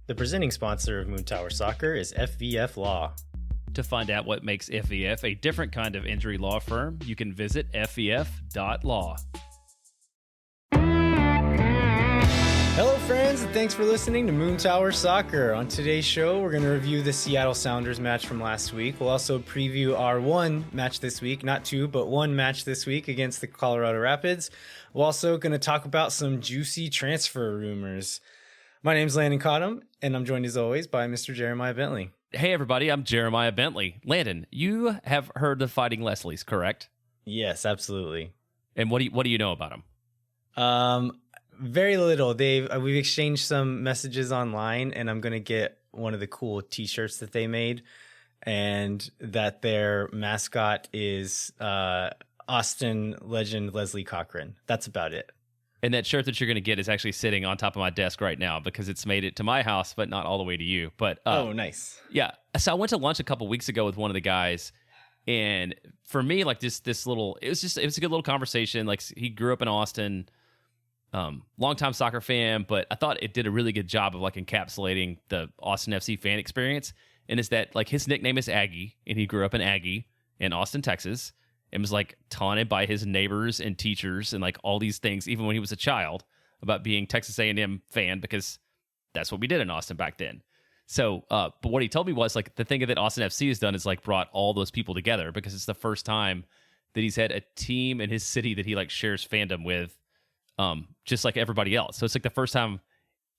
The presenting sponsor of Moon Tower Soccer is FVF Law. To find out what makes FVF a different kind of injury law firm, you can visit fvf.law. Hello, friends, and thanks for listening to Moon Tower Soccer. On today's show, we're going to review the Seattle Sounders match from last week. We'll also preview our one match this week, not two, but one match this week against the Colorado Rapids. We're also going to talk about some juicy transfer rumors. My name's Landon Cottom, and I'm joined as always by Mr. Jeremiah Bentley. Hey, everybody, I'm Jeremiah Bentley. Landon, you have heard of Fighting Leslie's, correct? Yes, absolutely. And what do you know about them? Very little. We've exchanged some messages online, and I'm gonna get one of the cool T-shirts that they made, and that their mascot is Austin legend Leslie Cochran. That's about it. And that shirt that you're going to get is actually sitting on top of my desk right now because it's made it to my house, but not all the way to you. But oh, nice. Yeah. So I went to lunch a couple weeks ago with one of the guys, and for me, like this little, it was a good little conversation. Like, he grew up in Austin. Longtime soccer fan, but I thought it did a really good job of like encapsulating the Austin FC fan experience. And is that like his nickname is Aggie, and he grew up in Aggie in Austin, Texas, and was like taunted by his neighbors and teachers and like all these things, even when he was a child, about being Texas A&M fan, because that's what we did in Austin back then. So, but what he told me was like the thing that Austin FC has done is like brought all those people together, because it's the first time that he's had a team in his city that he like shares fandom with. Just like everybody else. So it's like the first time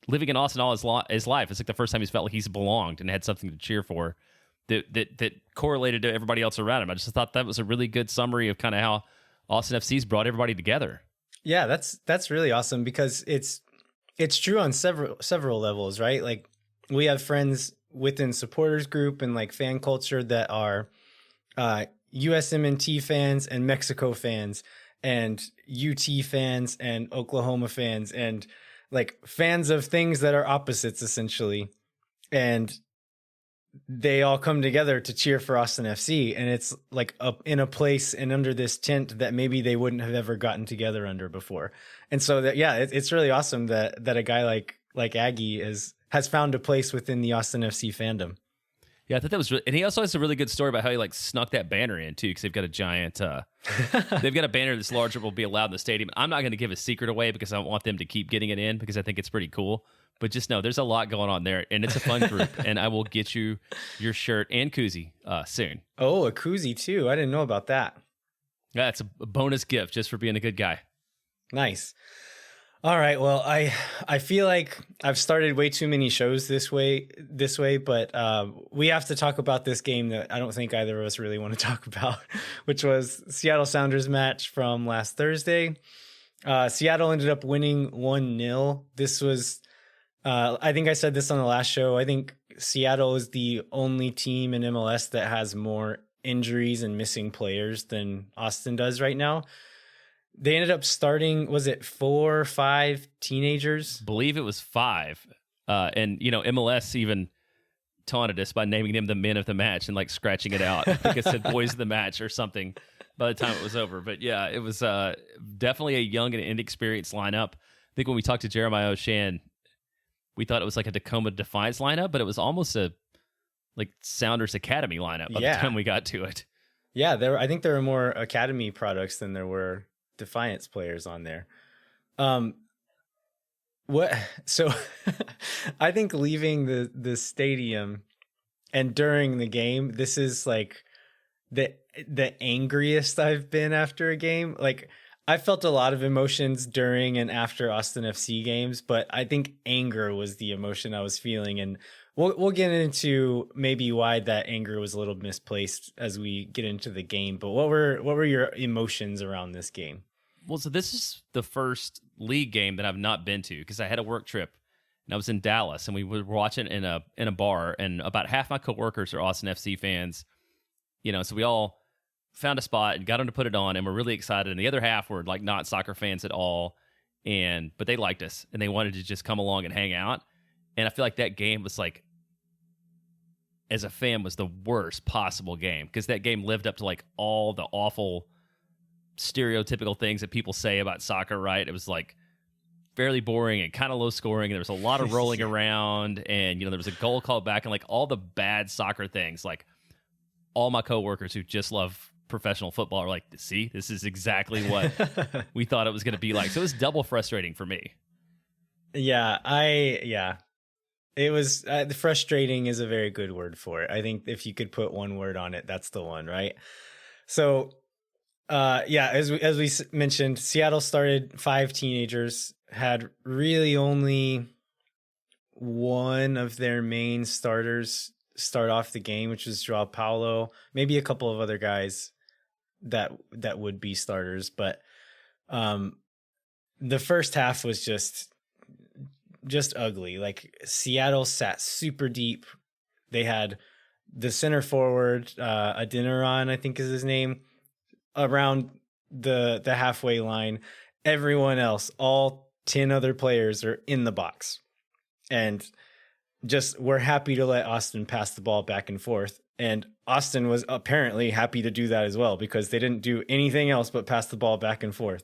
living in Austin all his life. It's like the first time he's felt like he's belonged and had something to cheer for that correlated to everybody else around him. I just thought that was a really good summary of kind of how Austin FC's brought everybody together. Yeah, that's really awesome, because it's true on several levels, right? Like, we have friends within supporters group and like fan culture that are USMNT fans and Mexico fans, and UT fans and Oklahoma fans, and like fans of things that are opposites essentially. And they all come together to cheer for Austin FC. And it's like up in a place and under this tent that maybe they wouldn't have ever gotten together under before. And so that, yeah, it's really awesome that a guy like Aggie has found a place within the Austin FC fandom. Yeah, I thought that was really, and he also has a really good story about how he like snuck that banner in too, because they've got a giant, they've got a banner that's larger will be allowed in the stadium. I'm not going to give a secret away because I want them to keep getting it in, because I think it's pretty cool. But just know there's a lot going on there, and it's a fun group. And I will get you your shirt and koozie soon. Oh, a koozie too! I didn't know about that. Yeah, it's a bonus gift just for being a good guy. Nice. All right. Well, I feel like I've started way too many shows this way, but we have to talk about this game that I don't think either of us really want to talk about, which was Seattle Sounders match from last Thursday. Seattle ended up winning 1-0. This was, I think I said this on the last show. I think Seattle is the only team in MLS that has more injuries and missing players than Austin does right now. They ended up starting, was it 4 or 5 teenagers? Believe it was 5. And, you know, MLS even taunted us by naming them the men of the match and like scratching it out. I think it said boys of the match or something by the time it was over. But yeah, it was definitely a young and inexperienced lineup. I think when we talked to Jeremiah O'Shan, we thought it was like a Tacoma Defiance lineup, but it was almost a like Sounders Academy lineup by the time we got to it. Yeah, I think there were more Academy products than there were Defiance players on there. So I think leaving the stadium and during the game, this is like the angriest I've been after a game. Like, I felt a lot of emotions during and after Austin FC games, but I think anger was the emotion I was feeling, and we'll get into maybe why that anger was a little misplaced as we get into the game. But what were your emotions around this game? Well, so this is the first league game that I've not been to, because I had a work trip and I was in Dallas, and we were watching in a bar, and about half my coworkers are Austin FC fans, you know, so we all found a spot and got them to put it on, and we're really excited. And the other half were like not soccer fans at all, but they liked us and they wanted to just come along and hang out. And I feel like that game was like, as a fan, was the worst possible game, because that game lived up to like all the awful stereotypical things that people say about soccer, right? It was like fairly boring and kind of low scoring. And there was a lot of rolling around, and there was a goal called back, and like all the bad soccer things. Like all my coworkers who just love professional football are like, see, this is exactly what we thought it was going to be like. So it was double frustrating for me. Yeah. It was frustrating is a very good word for it. I think if you could put one word on it, that's the one, right? So, as we mentioned, Seattle started 5 teenagers, had really only one of their main starters start off the game, which was Joao Paulo, maybe a couple of other guys that would be starters, but the first half was just ugly. Like Seattle sat super deep. They had the center forward, Adeniran, I think is his name, around the halfway line. Everyone else, all 10 other players, are in the box. And just we're happy to let Austin pass the ball back and forth. And Austin was apparently happy to do that as well, because they didn't do anything else but pass the ball back and forth.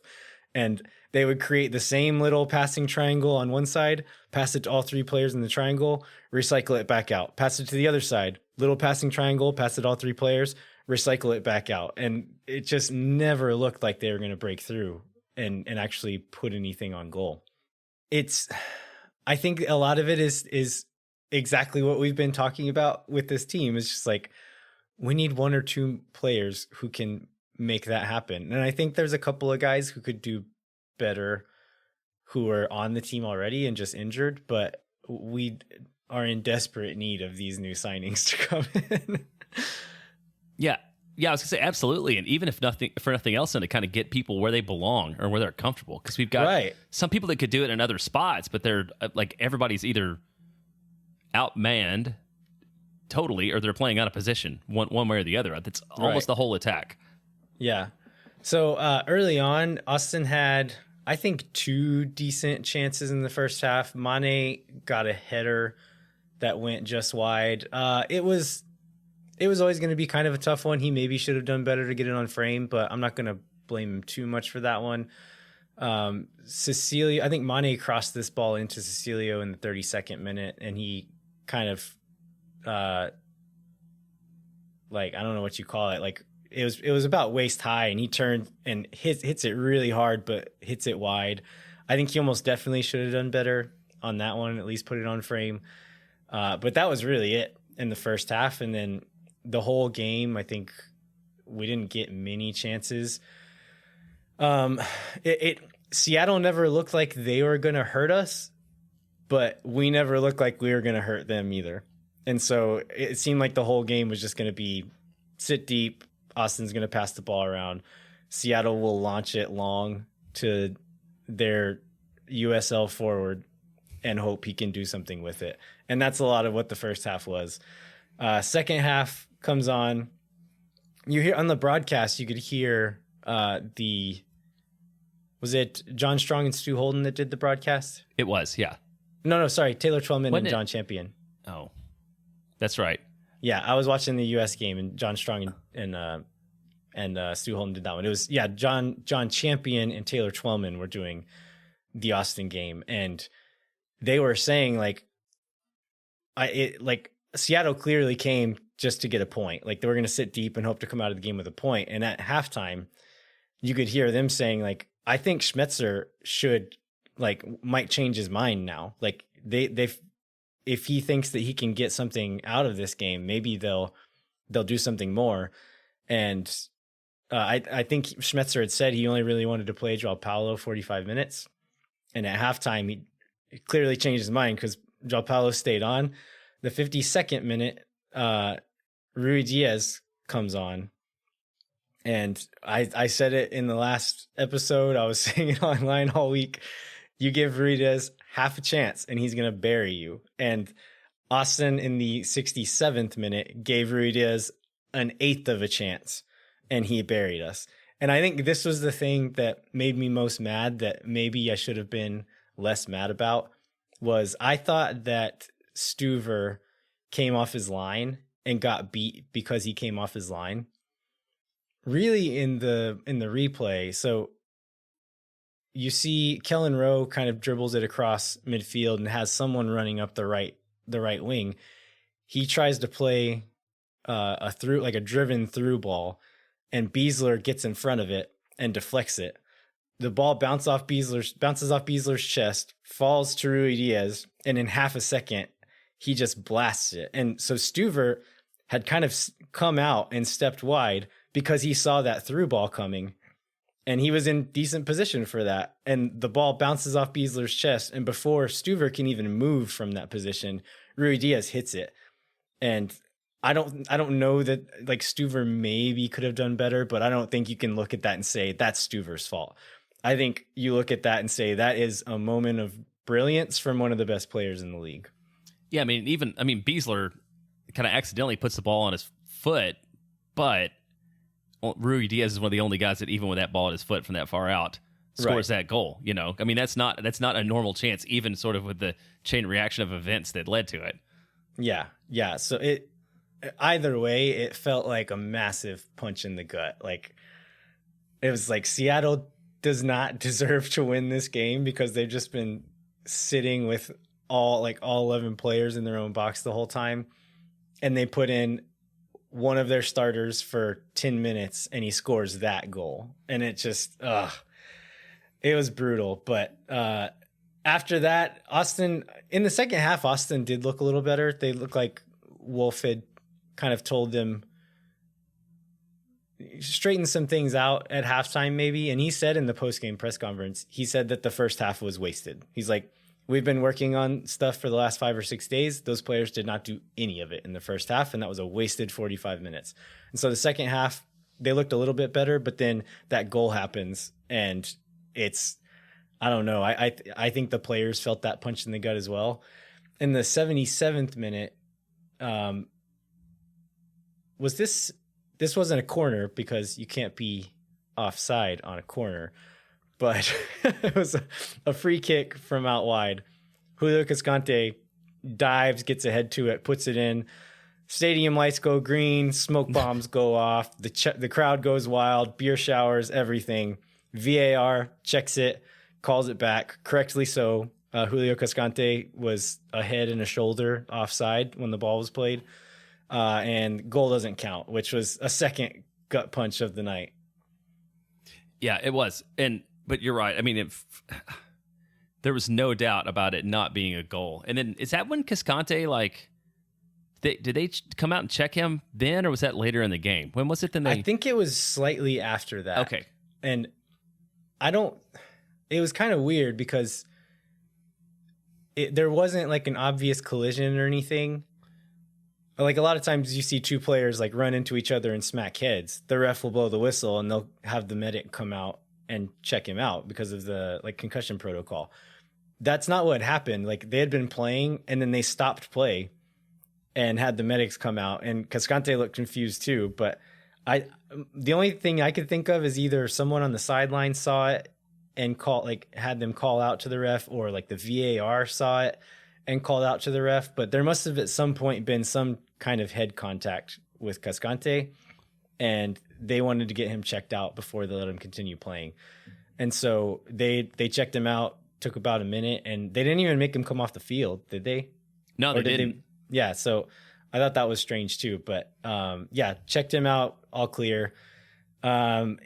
And they would create the same little passing triangle on one side, pass it to all 3 players in the triangle, recycle it back out, pass it to the other side, little passing triangle, pass it to all 3 players, recycle it back out. And it just never looked like they were going to break through and actually put anything on goal. I think a lot of it is exactly what we've been talking about with this team. It's just like, we need 1 or 2 players who can make that happen. And I think there's a couple of guys who could do better who are on the team already and just injured, but we are in desperate need of these new signings to come in. Yeah, I was gonna say absolutely, and even if nothing else, and to kind of get people where they belong or where they're comfortable, because we've got some people that could do it in other spots, but they're like, everybody's either outmanned totally or they're playing out of position one way or the other. That's almost the whole attack. Yeah. So early on, Austin had, I think, 2 decent chances in the first half. Mane got a header that went just wide. It was always going to be kind of a tough one. He maybe should have done better to get it on frame, but I'm not going to blame him too much for that one. Cecilio, I think Mane crossed this ball into Cecilio in the 32nd minute, and he kind of, I don't know what you call it. Like it was about waist high, and he turned and hits it really hard, but hits it wide. I think he almost definitely should have done better on that one, at least put it on frame. But that was really it in the first half. And then the whole game, I think we didn't get many chances. Seattle never looked like they were going to hurt us, but we never looked like we were going to hurt them either. And so it seemed like the whole game was just going to be sit deep. Austin's going to pass the ball around. Seattle will launch it long to their USL forward and hope he can do something with it. And that's a lot of what the first half was. Second half comes on. You hear on the broadcast, you could hear was it John Strong and Stu Holden that did the broadcast? It was, yeah. No, sorry. Taylor Twellman and John Champion. Oh, that's right. Yeah, I was watching the U.S. game, and John Strong and Stu Holden did that one. It was, John Champion and Taylor Twellman were doing the Austin game, and they were saying Seattle clearly came just to get a point. Like they were going to sit deep and hope to come out of the game with a point. And at halftime, you could hear them saying I think Schmetzer might change his mind now. Like if he thinks that he can get something out of this game, maybe they'll do something more. And I think Schmetzer had said he only really wanted to play Joao Paulo 45 minutes. And at halftime, he clearly changed his mind because Joao Paulo stayed on. The 52nd minute, Rui Diaz comes on. And I said it in the last episode. I was saying it online all week. You give Rui Diaz half a chance and he's going to bury you. And Austin in the 67th minute gave Rui Diaz an eighth of a chance and he buried us. And I think this was the thing that made me most mad, that maybe I should have been less mad about, was I thought that Stuver came off his line and got beat because he came off his line. Really in the replay. So you see Kellen Rowe kind of dribbles it across midfield and has someone running up the right wing. He tries to play a driven through ball, and Beasler gets in front of it and deflects it. The ball bounces off Beasler's chest, falls to Rui Diaz, and in half a second, he just blasts it. And so Stuver had kind of come out and stepped wide because he saw that through ball coming, and he was in decent position for that. And the ball bounces off Beasler's chest, and before Stuver can even move from that position, Rui Diaz hits it. And I don't know that like Stuver maybe could have done better, but I don't think you can look at that and say that's Stuver's fault. I think you look at that and say that is a moment of brilliance from one of the best players in the league. Yeah, Beasler kind of accidentally puts the ball on his foot, but Rui Diaz is one of the only guys that even with that ball at his foot from that far out scores that goal. That's not a normal chance, even sort of with the chain reaction of events that led to it. Yeah. So either way, it felt like a massive punch in the gut. Like it was like Seattle does not deserve to win this game because they've just been sitting with all 11 players in their own box the whole time, and they put in one of their starters for 10 minutes and he scores that goal, and it just it was brutal. But after that, Austin in the second half, Austin did look a little better. They looked like Wolff had kind of told them straighten some things out at halftime maybe. And he said in the post-game press conference, he said that the first half was wasted. He's like, we've been working on stuff for the last 5 or 6 days. Those players did not do any of it in the first half, and that was a wasted 45 minutes. And so the second half, they looked a little bit better, but then that goal happens, and it's, I don't know. I think the players felt that punch in the gut as well. In the 77th minute, this wasn't a corner because you can't be offside on a corner, but it was a free kick from out wide. Julio Cascante dives, gets ahead to it, puts it in. Stadium lights go green, smoke bombs go off, the crowd goes wild, beer showers, everything. VAR checks it, calls it back, correctly so. Julio Cascante was a head and a shoulder offside when the ball was played. And goal doesn't count, which was a second gut punch of the night. Yeah, it was. But you're right. I mean, there was no doubt about it not being a goal. And then is that when Cascante, did they come out and check him then, or was that later in the game? When was it then? I think it was slightly after that. Okay. And it was kind of weird because there wasn't like an obvious collision or anything. Like a lot of times you see two players like run into each other and smack heads. The ref will blow the whistle and they'll have the medic come out and check him out because of the concussion protocol. That's not what happened. Like they had been playing and then they stopped play and had the medics come out, and Cascante looked confused too. But the only thing I could think of is either someone on the sideline saw it and had them call out to the ref, or like the VAR saw it and called out to the ref. But there must have at some point been some kind of head contact with Cascante, and they wanted to get him checked out before they let him continue playing. And so they checked him out, took about a minute, and they didn't even make him come off the field, did they? No, they didn't. Yeah, so I thought that was strange too. But checked him out, all clear. And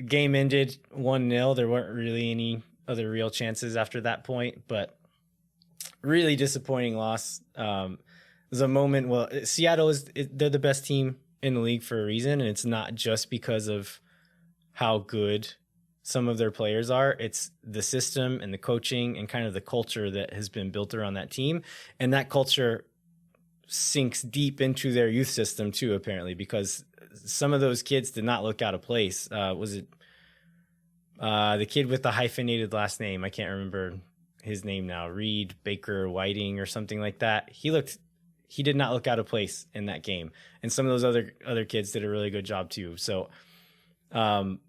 game ended 1-0. There weren't really any other real chances after that point, but really disappointing loss. There's a moment. Well, Seattle they're the best team in the league for a reason, and it's not just because of how good some of their players are. It's the system and the coaching and kind of the culture that has been built around that team, and that culture sinks deep into their youth system too, apparently, because some of those kids did not look out of place. Was it the kid with the hyphenated last name? I can't remember his name now. Reed Baker Whiting or something like that. He did not look out of place in that game. And some of those other kids did a really good job too. So, Austin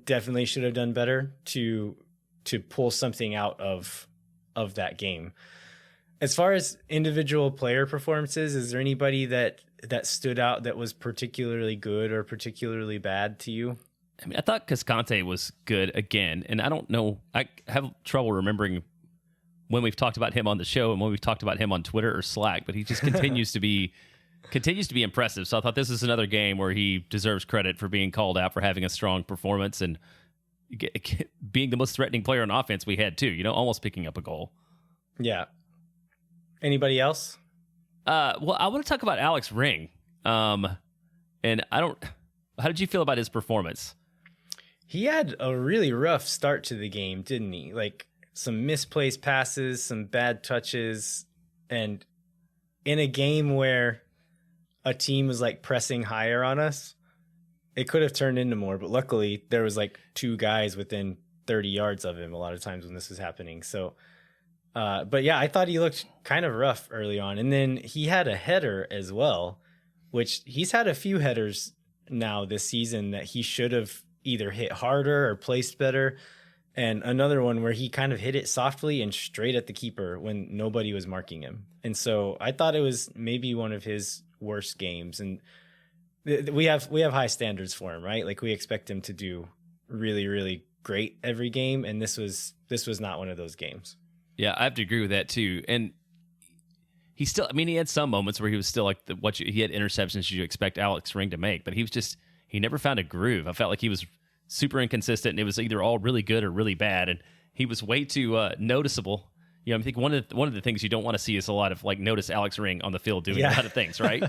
definitely should have done better to pull something out of that game. As far as individual player performances, is there anybody that stood out that was particularly good or particularly bad to you? I mean, I thought Cascante was good again, and I don't know. I have trouble remembering when we've talked about him on the show and when we've talked about him on Twitter or Slack, but he just continues to be impressive. So I thought this is another game where he deserves credit for being called out for having a strong performance and being the most threatening player on offense we had too. Almost picking up a goal. Yeah. Anybody else? Well, I want to talk about Alex Ring. And how did you feel about his performance? He had a really rough start to the game, didn't he? Like some misplaced passes, some bad touches, and in a game where a team was like pressing higher on us, it could have turned into more, but luckily there was like 2 guys within 30 yards of him a lot of times when this was happening. So, but yeah, I thought he looked kind of rough early on. And then he had a header as well, which he's had a few headers now this season that he should have either hit harder or placed better. And another one where he kind of hit it softly and straight at the keeper when nobody was marking him. And so I thought it was maybe one of his worst games. And we have high standards for him, right? Like we expect him to do really, really great every game. And this was not one of those games. Yeah, I have to agree with that too. And he had some moments where he was still like he had interceptions you expect Alex Ring to make, but he never found a groove. I felt like he was super inconsistent, and it was either all really good or really bad, and he was way too noticeable. I think one of the things you don't want to see is a lot of like notice Alex Ring on the field doing a lot of things, right?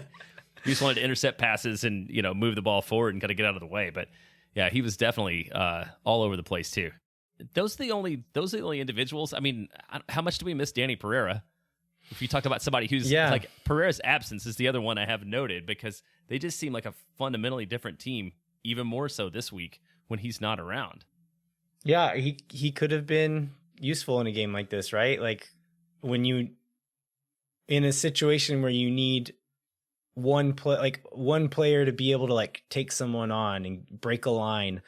He just wanted to intercept passes and move the ball forward and kind of get out of the way. But yeah, he was definitely all over the place too. Those are the only individuals. I mean, how much do we miss Danny Pereira? If you talk about somebody who's like Pereira's absence is the other one I have noted because they just seem like a fundamentally different team, even more so this week when he's not around. Yeah, he could have been useful in a game like this, right? Like when you in a situation where you need one player to be able to like take someone on and break a line.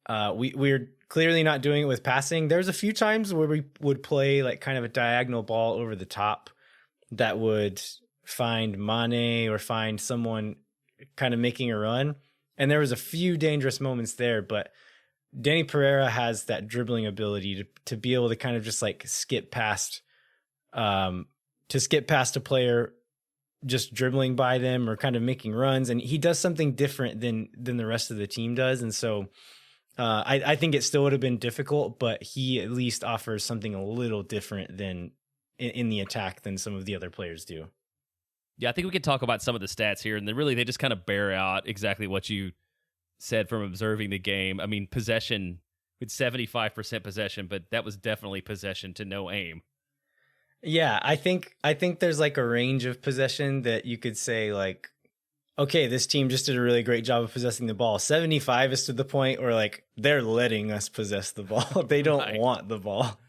We're clearly not doing it with passing. There's a few times where we would play like kind of a diagonal ball over the top that would find Mane or find someone kind of making a run. And there was a few dangerous moments there, but Danny Pereira has that dribbling ability to be able to kind of just like skip past a player just dribbling by them or kind of making runs. And he does something different than the rest of the team does. And so I think it still would have been difficult, but he at least offers something a little different than in the attack than some of the other players do. Yeah, I think we could talk about some of the stats here, and they just kind of bear out exactly what you said from observing the game. I mean, possession with 75% possession, but that was definitely possession to no aim. Yeah, I think there's like a range of possession that you could say like, okay, this team just did a really great job of possessing the ball. 75 is to the point where like they're letting us possess the ball. They don't want the ball.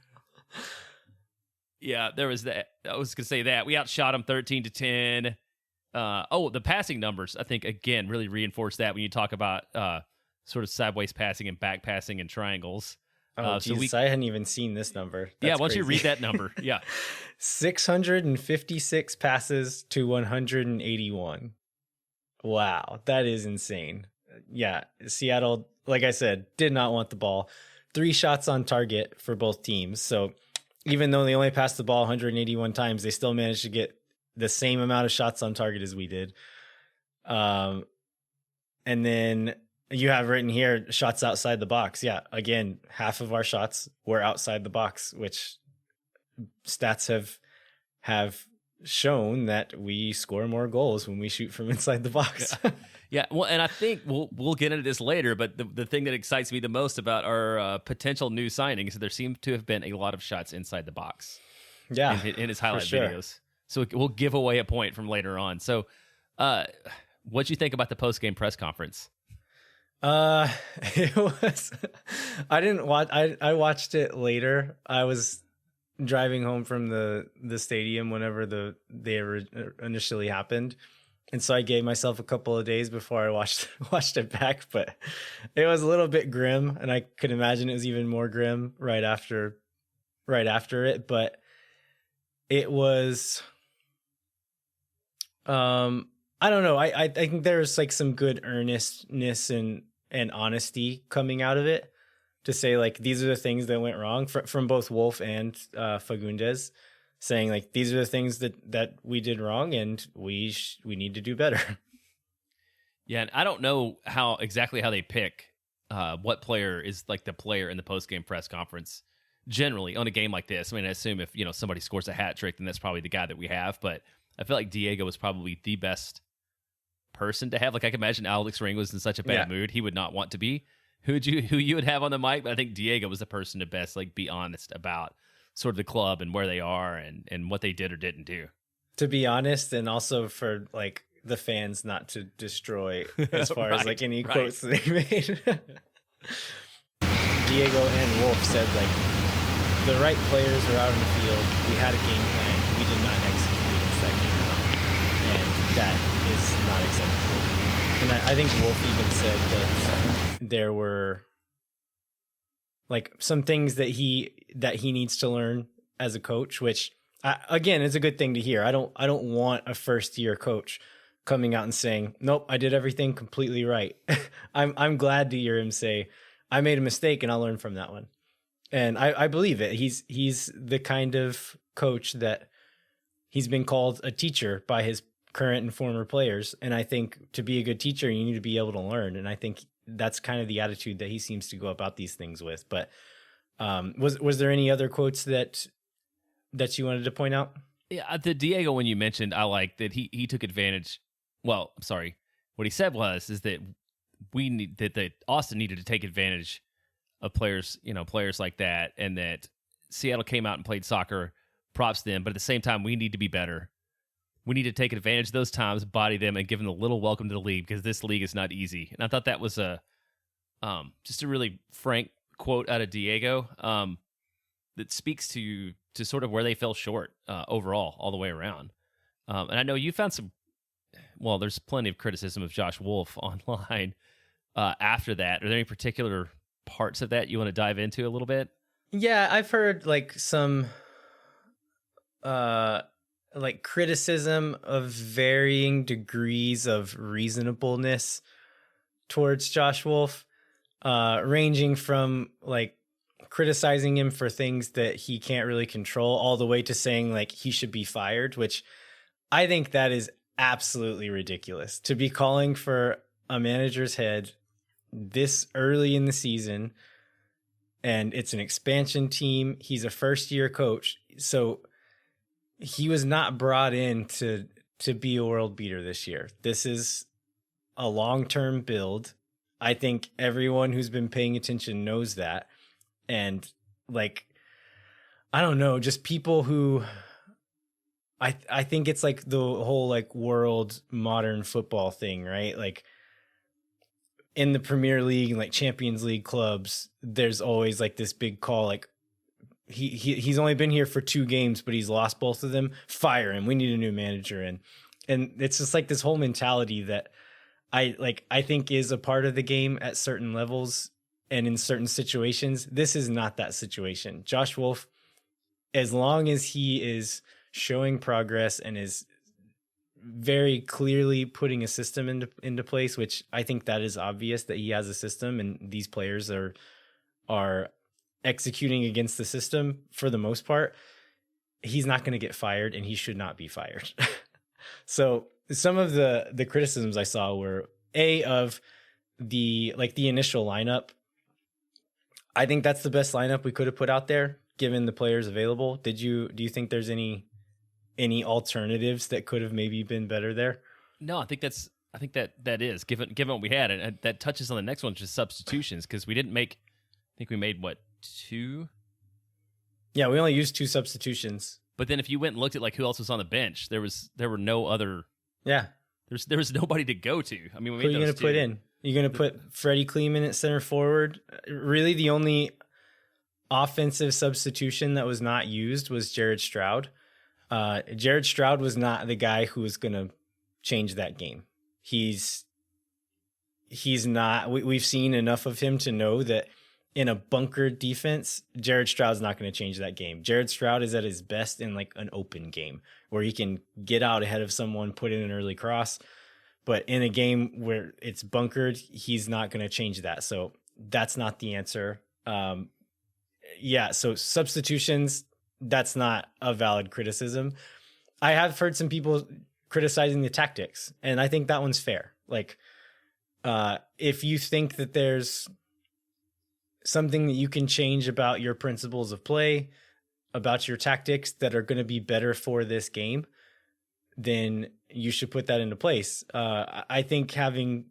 Yeah, there was that. I was going to say that. We outshot them 13-10. The passing numbers, I think, again, really reinforce that when you talk about sort of sideways passing and back passing and triangles. Oh, Jesus, I hadn't even seen this number. That's why don't you read that number? Yeah. 656 passes to 181. Wow, that is insane. Yeah, Seattle, like I said, did not want the ball. 3 shots on target for both teams. So even though they only passed the ball 181 times, they still managed to get the same amount of shots on target as we did. And then you have written here shots outside the box. Yeah, again, half of our shots were outside the box, which stats have shown that we score more goals when we shoot from inside the box. Yeah, well, and I think we'll get into this later, but the thing that excites me the most about our potential new signings is there seem to have been a lot of shots inside the box. Yeah, in his highlight videos. So we'll give away a point from later on. So, what'd you think about the post-game press conference? It was. I didn't watch. I watched it later. I was driving home from the stadium whenever they initially happened, and so I gave myself a couple of days before I watched it back. But it was a little bit grim, and I could imagine it was even more grim right after it. But it was. I don't know. I think there's like some good earnestness and and honesty coming out of it to say like these are the things that went wrong from both Wolff and Fagundes, saying like these are the things that we did wrong and we need to do better. Yeah, and I don't know exactly how they pick what player is like the player in the post-game press conference generally on a game like this. I mean, I assume if somebody scores a hat trick, then that's probably the guy that we have. But I feel like Diego was probably the best person to have. Like I can imagine Alex Ring was in such a bad mood, he would not want to be who you would have on the mic. But I think Diego was the person to best like be honest about sort of the club and where they are and what they did or didn't do. To be honest, and also for like the fans not to destroy as far as like any quotes they made. Diego and Wolff said like the right players are out in the field. We had a game plan. We did not execute against that game plan, and that is not acceptable. And I think Wolff even said that there were like some things that he needs to learn as a coach, which again is a good thing to hear. I don't want a first year coach coming out and saying, nope, I did everything completely right. I'm glad to hear him say, I made a mistake and I'll learn from that one. And I believe it. He's the kind of coach that he's been called a teacher by his current and former players. And I think to be a good teacher, you need to be able to learn. And I think that's kind of the attitude that he seems to go about these things with. But was there any other quotes that you wanted to point out? Yeah, the Diego one you mentioned, I like that he took advantage. Well, I'm sorry. What he said is that that Austin needed to take advantage of players like that, and that Seattle came out and played soccer, props to them, but at the same time, we need to be better. We need to take advantage of those times, body them, and give them a little welcome to the league, because this league is not easy. And I thought that was just a really frank quote out of Diego that speaks to sort of where they fell short overall, all the way around. And I know you found there's plenty of criticism of Josh Wolff online after that. Are there any particular parts of that you want to dive into a little bit? Yeah, I've heard like some like criticism of varying degrees of reasonableness towards Josh Wolff, ranging from like criticizing him for things that he can't really control all the way to saying like he should be fired, which I think that is absolutely ridiculous to be calling for a manager's head this early in the season. And it's an expansion team. He's a first year coach. So he was not brought in to be a world beater this year. This is a long-term build. I think everyone who's been paying attention knows that. And like, I don't know, just people who I think it's like the whole like world modern football thing, right? Like in the Premier League and like Champions League clubs, there's always like this big call, like he's only been here for 2 games, but he's lost both of them. Fire him. We need a new manager. And it's just like this whole mentality that I think is a part of the game at certain levels and in certain situations. This is not that situation. Josh Wolff, as long as he is showing progress and is very clearly putting a system into place, which I think that is obvious that he has a system and these players are executing against the system for the most part, he's not going to get fired and he should not be fired. So some of the criticisms I saw were of the initial lineup. I think that's the best lineup we could have put out there given the players available. Do you think there's any alternatives that could have maybe been better there? No, I think that is given what we had, and that touches on the next one, just substitutions, because we didn't make. I think we made 2. Yeah, we only used 2 substitutions. But then if you went and looked at like who else was on the bench, there were no other. Yeah, there was nobody to go to. I mean, who are you going to put in? You're going to put Freddie Kleeman at center forward. Really, the only offensive substitution that was not used was Jared Stroud. Jared Stroud was not the guy who was going to change that game. He's not. We've seen enough of him to know that in a bunkered defense, Jared Stroud's not going to change that game. Jared Stroud is at his best in like an open game where he can get out ahead of someone, put in an early cross. But in a game where it's bunkered, he's not going to change that. So that's not the answer. So substitutions, that's not a valid criticism. I have heard some people criticizing the tactics, and I think that one's fair. Like, if you think that there's something that you can change about your principles of play, about your tactics that are going to be better for this game, then you should put that into place. I think having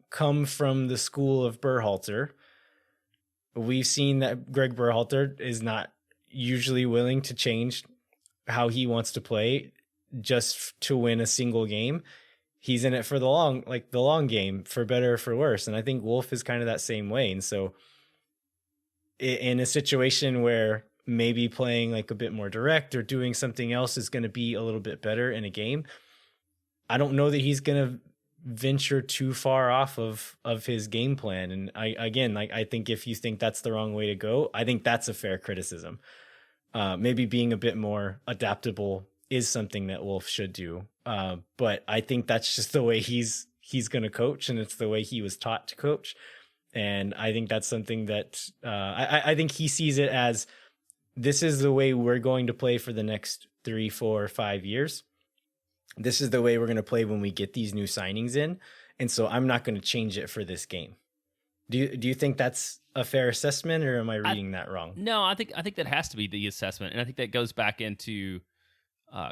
come from the school of Berhalter, we've seen that Greg Berhalter is not usually willing to change how he wants to play just to win a single game. He's in it for the long game, for better or for worse. And I think Wolff is kind of that same way. And so in a situation where maybe playing like a bit more direct or doing something else is going to be a little bit better in a game, I don't know that he's going to venture too far off of his game plan. And I think if you think that's the wrong way to go, I think that's a fair criticism. Maybe being a bit more adaptable is something that Wolff should do. But I think that's just the way he's going to coach, and it's the way he was taught to coach. And I think that's something that I think he sees it as, this is the way we're going to play for the next 3, 4, 5 years. This is the way we're going to play when we get these new signings in. And so I'm not going to change it for this game. Do you think that's a fair assessment, or am I reading that wrong? No, I think that has to be the assessment. And I think that goes back into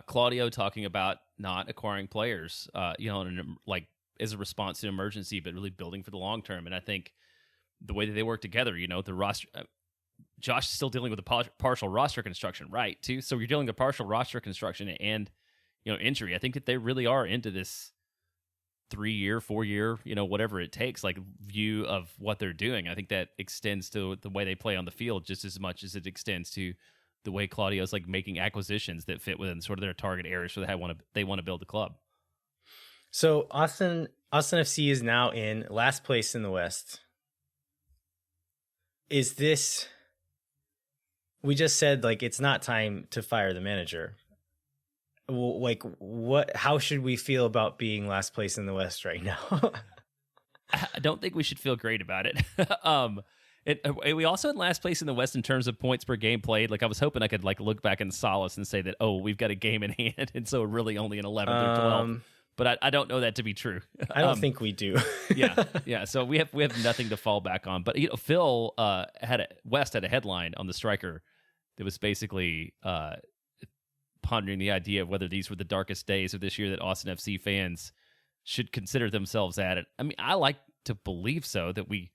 Claudio talking about not acquiring players, like as a response to an emergency, but really building for the long term. And I think the way that they work together, the roster, Josh is still dealing with the partial roster construction, right? Too. So you're dealing with partial roster construction and, injury. I think that they really are into this 3-year, 4-year, whatever it takes, like view of what they're doing. I think that extends to the way they play on the field just as much as it extends to the way Claudio's like making acquisitions that fit within sort of their target areas where they want to build the club. So Austin FC is now in last place in the West. Is this, we just said like it's not time to fire the manager. Like how should we feel about being last place in the West right now? I don't think we should feel great about it. We also had last place in the West in terms of points per game played. Like I was hoping I could like look back in solace and say that, we've got a game in hand, and so we're really only in 11th or 12th. But I don't know that to be true. I don't think we do. yeah. So we have nothing to fall back on. But Phil West had a headline on the Striker that was basically pondering the idea of whether these were the darkest days of this year that Austin FC fans should consider themselves at it. I mean, I like to believe so, that we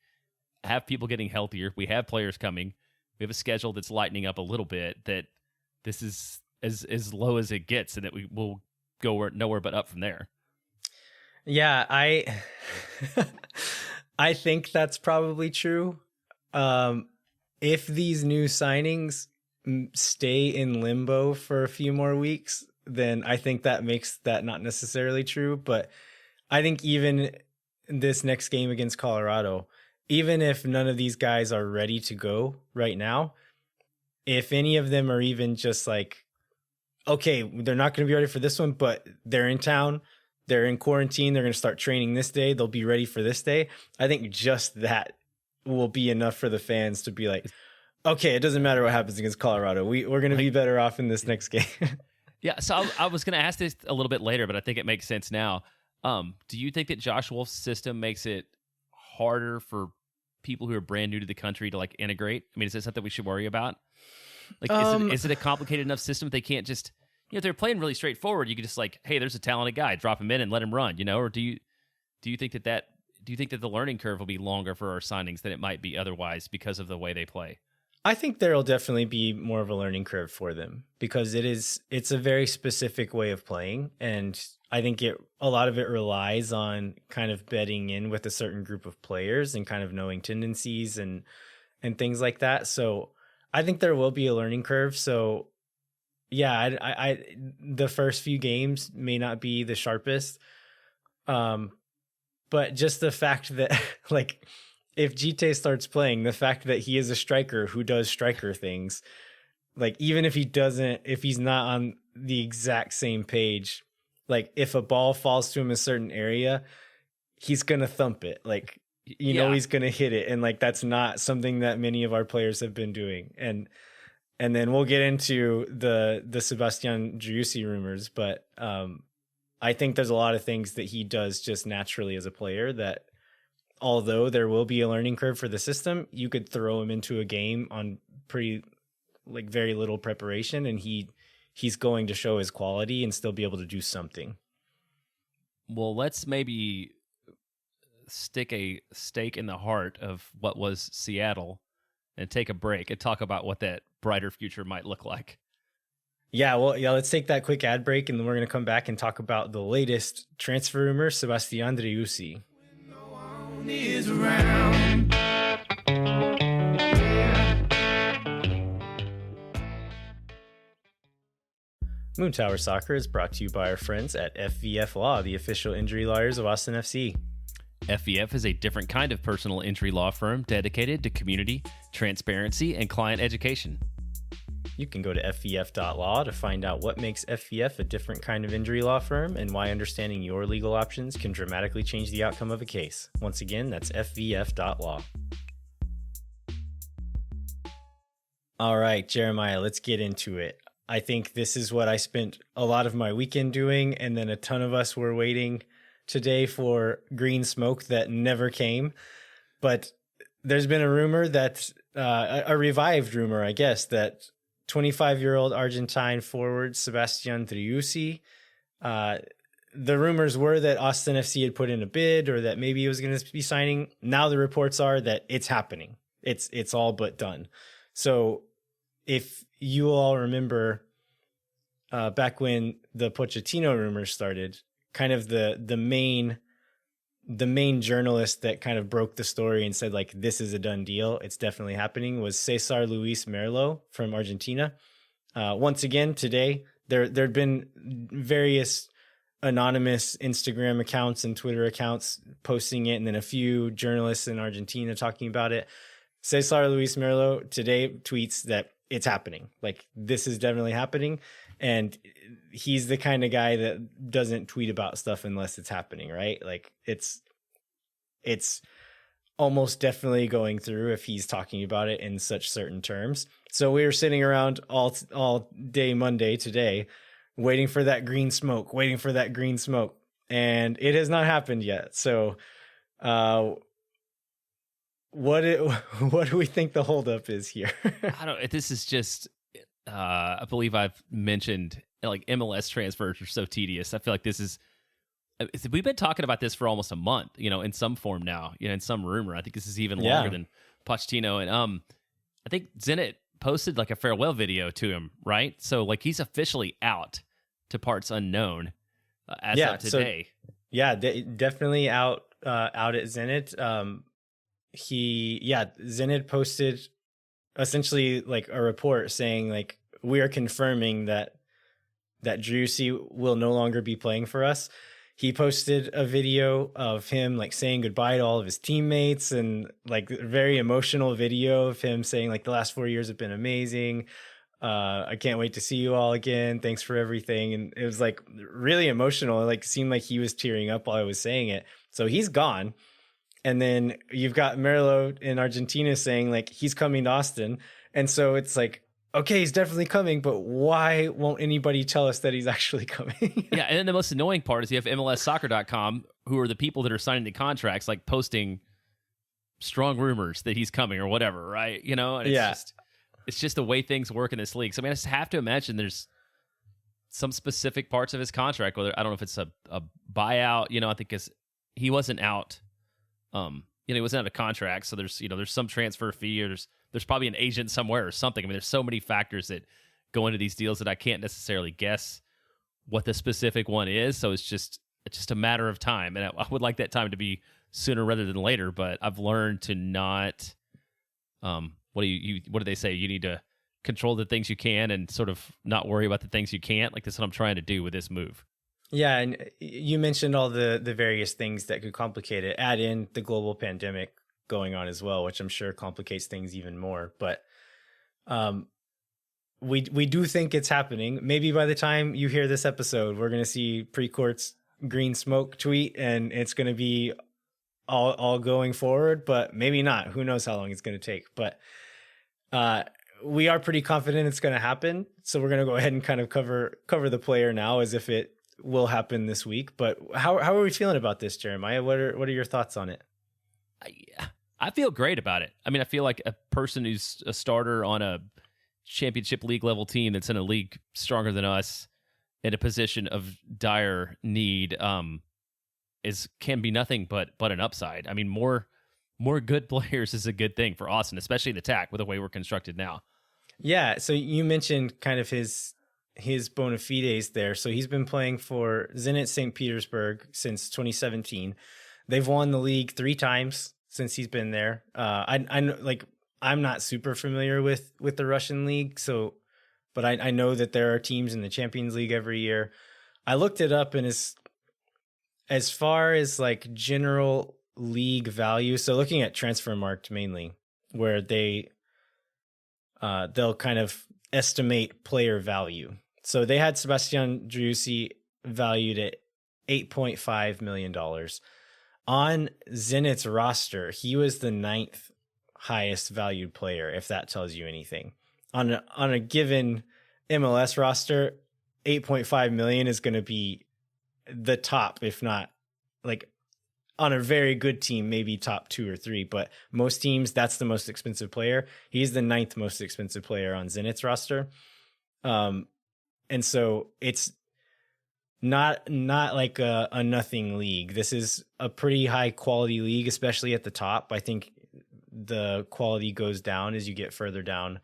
have people getting healthier, we have players coming, we have a schedule that's lightening up a little bit, that this is as low as it gets, and that we will go nowhere but up from there. Yeah, I think that's probably true. If these new signings stay in limbo for a few more weeks, then I think that makes that not necessarily true. But I think even this next game against Colorado, even if none of these guys are ready to go right now, if any of them are even just like, okay, they're not going to be ready for this one, but they're in town, they're in quarantine, they're going to start training this day, they'll be ready for this day, I think just that will be enough for the fans to be like, okay, it doesn't matter what happens against Colorado, we're going to be better off in this next game. Yeah, so I was going to ask this a little bit later, but I think it makes sense now. Do you think that Josh Wolff's system makes it harder for people who are brand new to the country to like integrate? I mean, is that something we should worry about? Like, is it a complicated enough system they can't just, if they're playing really straightforward, you could just like, hey, there's a talented guy, drop him in and let him run, or do you think that the learning curve will be longer for our signings than it might be otherwise because of the way they play? I think there'll definitely be more of a learning curve for them because it's a very specific way of playing, and I think a lot of it relies on kind of bedding in with a certain group of players and kind of knowing tendencies and things like that. So I think there will be a learning curve. So yeah, I the first few games may not be the sharpest, but just the fact that like, if Djitte starts playing, the fact that he is a striker who does striker things, like even if he's not on the exact same page like if a ball falls to him a certain area, he's gonna thump it. Like he's gonna hit it, and like that's not something that many of our players have been doing. And then we'll get into the Sebastian Driussi rumors, but I think there's a lot of things that he does just naturally as a player that, although there will be a learning curve for the system, you could throw him into a game on pretty like very little preparation, and he's going to show his quality and still be able to do something. Well, let's maybe stick a stake in the heart of what was Seattle and take a break and talk about what that brighter future might look like. Yeah, well, let's take that quick ad break, and then we're going to come back and talk about the latest transfer rumor, Sebastian Driussi. When no one is around. Moon Tower Soccer is brought to you by our friends at FVF Law, the official injury lawyers of Austin FC. FVF is a different kind of personal injury law firm dedicated to community, transparency, and client education. You can go to fvf.law to find out what makes FVF a different kind of injury law firm and why understanding your legal options can dramatically change the outcome of a case. Once again, that's fvf.law. All right, Jeremiah, let's get into it. I think this is what I spent a lot of my weekend doing, and then a ton of us were waiting today for green smoke that never came. But there's been a rumor that, a revived rumor, I guess, that 25-year-old Argentine forward Sebastian Driussi, the rumors were that Austin FC had put in a bid or that maybe he was going to be signing. Now the reports are that it's happening. It's all but done. So if you all remember back when the Pochettino rumors started, kind of the main journalist that kind of broke the story and said, like, this is a done deal, it's definitely happening, was Cesar Luis Merlo from Argentina. Once again, today, there'd been various anonymous Instagram accounts and Twitter accounts posting it, and then a few journalists in Argentina talking about it. Cesar Luis Merlo today tweets that it's happening. Like, this is definitely happening. And he's the kind of guy that doesn't tweet about stuff unless it's happening, right? Like it's almost definitely going through if he's talking about it in such certain terms. So we were sitting around all day Monday today, waiting for that green smoke, and it has not happened yet. So, what do we think the holdup is here? This is just, I believe I've mentioned, like, MLS transfers are so tedious. I feel like we've been talking about this for almost a month, in some form now, in some rumor. I think this is even longer than Pochettino. And I think Djitte posted like a farewell video to him, right? So like he's officially out to parts unknown as of today. So, definitely out at Zenit. Zenit posted essentially like a report saying like, we are confirming that Driussi will no longer be playing for us. He posted a video of him like saying goodbye to all of his teammates, and like a very emotional video of him saying like, the last 4 years have been amazing. I can't wait to see you all again. Thanks for everything. And it was like really emotional. It like seemed like he was tearing up while I was saying it. So he's gone. And then you've got Merlo in Argentina saying like he's coming to Austin. And so it's like, okay, he's definitely coming, but why won't anybody tell us that he's actually coming? Yeah, and then the most annoying part is you have MLSsoccer.com, who are the people that are signing the contracts, like posting strong rumors that he's coming or whatever, right? And it's just the way things work in this league. So I just have to imagine there's some specific parts of his contract, whether I don't know if it's a buyout, I think because he wasn't out. He wasn't out of contract, so there's some transfer fee, or there's probably an agent somewhere or something. I mean, there's so many factors that go into these deals that I can't necessarily guess what the specific one is. So it's just a matter of time, and I would like that time to be sooner rather than later. But I've learned to not. What do they say? You need to control the things you can and sort of not worry about the things you can't. Like, that's what I'm trying to do with this move. Yeah, and you mentioned all the various things that could complicate it. Add in the global pandemic going on as well, which I'm sure complicates things even more. But we do think it's happening. Maybe by the time you hear this episode, we're going to see Precourt's green smoke tweet, and it's going to be all going forward, but maybe not. Who knows how long it's going to take? But we are pretty confident it's going to happen. So we're going to go ahead and kind of cover the player now as if it will happen this week. But how are we feeling about this, Jeremiah? What are your thoughts on it? I feel great about it. I mean, I feel like a person who's a starter on a championship league level team that's in a league stronger than us in a position of dire need can be nothing but an upside. I mean, more good players is a good thing for Austin, especially in attack with the way we're constructed now. Yeah. So you mentioned kind of his bona fides there. So he's been playing for Zenit St. Petersburg since 2017. They've won the league 3 times since he's been there. I'm not super familiar with the Russian league, but I know that there are teams in the Champions League every year. I looked it up, and as far as like general league value, so looking at Transfermarkt mainly, where they'll kind of estimate player value. So they had Sebastian Driussi valued at $8.5 million. On Zenit's roster, he was the 9th highest valued player, if that tells you anything. On a given MLS roster, 8.5 million is going to be the top, if not like on a very good team, maybe top 2 or 3, but most teams, that's the most expensive player. He's the 9th most expensive player on Zenit's roster. And so it's not like a nothing league. This is a pretty high quality league, especially at the top. I think the quality goes down as you get further down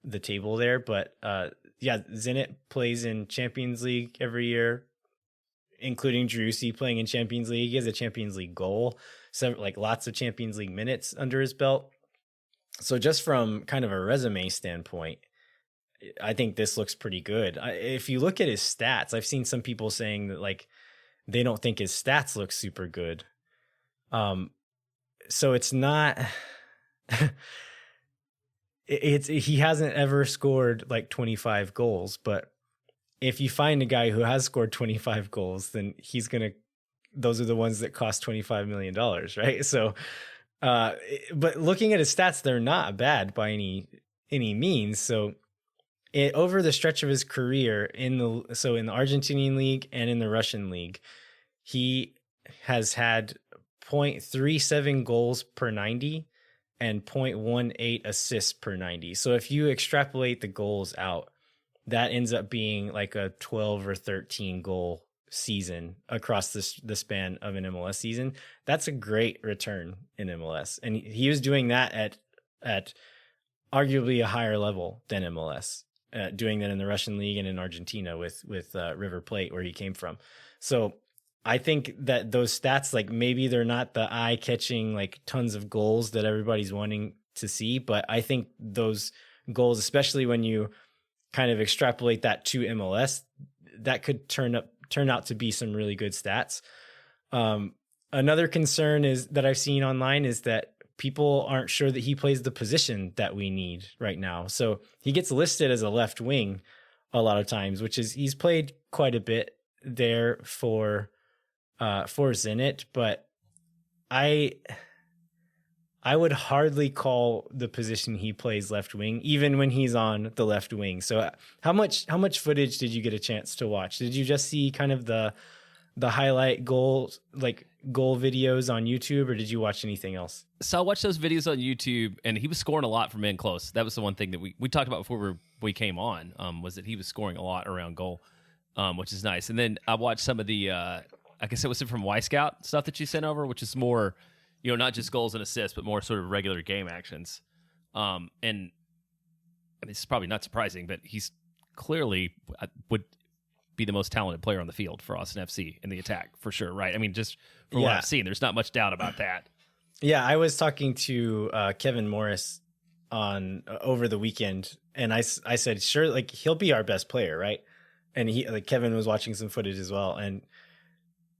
the table there. But Zenit plays in Champions League every year, including Driussi playing in Champions League. He has a Champions League goal, so like lots of Champions League minutes under his belt. So just from kind of a resume standpoint, I think this looks pretty good. If you look at his stats, I've seen some people saying that like they don't think his stats look super good. So it's not. He hasn't ever scored like 25 goals, but if you find a guy who has scored 25 goals, then those are the ones that cost $25 million, right? So, but looking at his stats, they're not bad by any means. So over the stretch of his career in the Argentinian league and in the Russian league, he has had 0.37 goals per 90 and 0.18 assists per 90. So if you extrapolate the goals out, that ends up being like a 12 or 13 goal season across the span of an MLS season. That's a great return in MLS. And he was doing that at arguably a higher level than MLS, doing that in the Russian league and in Argentina with River Plate, where he came from. So I think that those stats, like maybe they're not the eye-catching, like tons of goals that everybody's wanting to see, but I think those goals, especially when you kind of extrapolate that to MLS, that could turn out to be some really good stats. Another concern that I've seen online is that people aren't sure that he plays the position that we need right now. So he gets listed as a left wing a lot of times, which is he's played quite a bit there for Zenit, but I would hardly call the position he plays left wing, even when he's on the left wing. So how much footage did you get a chance to watch? Did you just see kind of the highlight goals, like goal videos on YouTube, or did you watch anything else? So I watched those videos on YouTube, and he was scoring a lot from in close. That was the one thing that we talked about before we came on, was that he was scoring a lot around goal, which is nice. And then I watched some of the, I guess it was from Y Scout stuff that you sent over, which is more, not just goals and assists, but more sort of regular game actions. And I mean, it's probably not surprising, but he's clearly would be the most talented player on the field for Austin FC in the attack, for sure, right? I mean, just from what I've seen, there's not much doubt about that. Yeah, I was talking to Kevin Morris over the weekend, and I said, sure, like he'll be our best player, right? And Kevin was watching some footage as well, and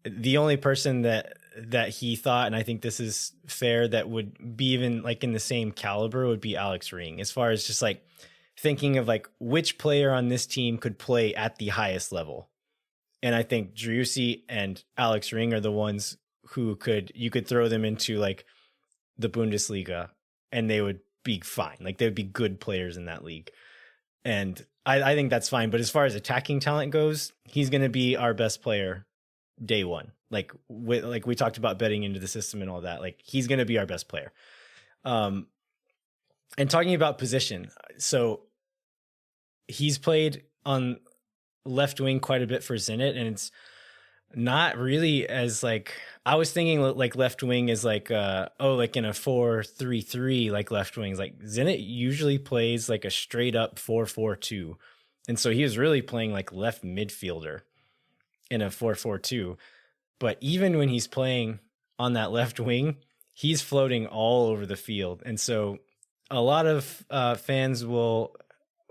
the only person that he thought, and I think this is fair, that would be even like in the same caliber would be Alex Ring, as far as just like thinking of like which player on this team could play at the highest level. And I think Driussi and Alex Ring are the ones who you could throw them into like the Bundesliga and they would be fine. Like they would be good players in that league. And I think that's fine. But as far as attacking talent goes, he's going to be our best player day one. Like we talked about betting into the system and all that. Like he's going to be our best player. And talking about position, so he's played on left wing quite a bit for Zenit, and it's not really as like I was thinking like left wing is like like in a 4-3-3 like left wings. Like Zenit usually plays like a straight up 4-4-2. And so he was really playing like left midfielder in a 4-4-2. But even when he's playing on that left wing, he's floating all over the field. And so a lot of fans will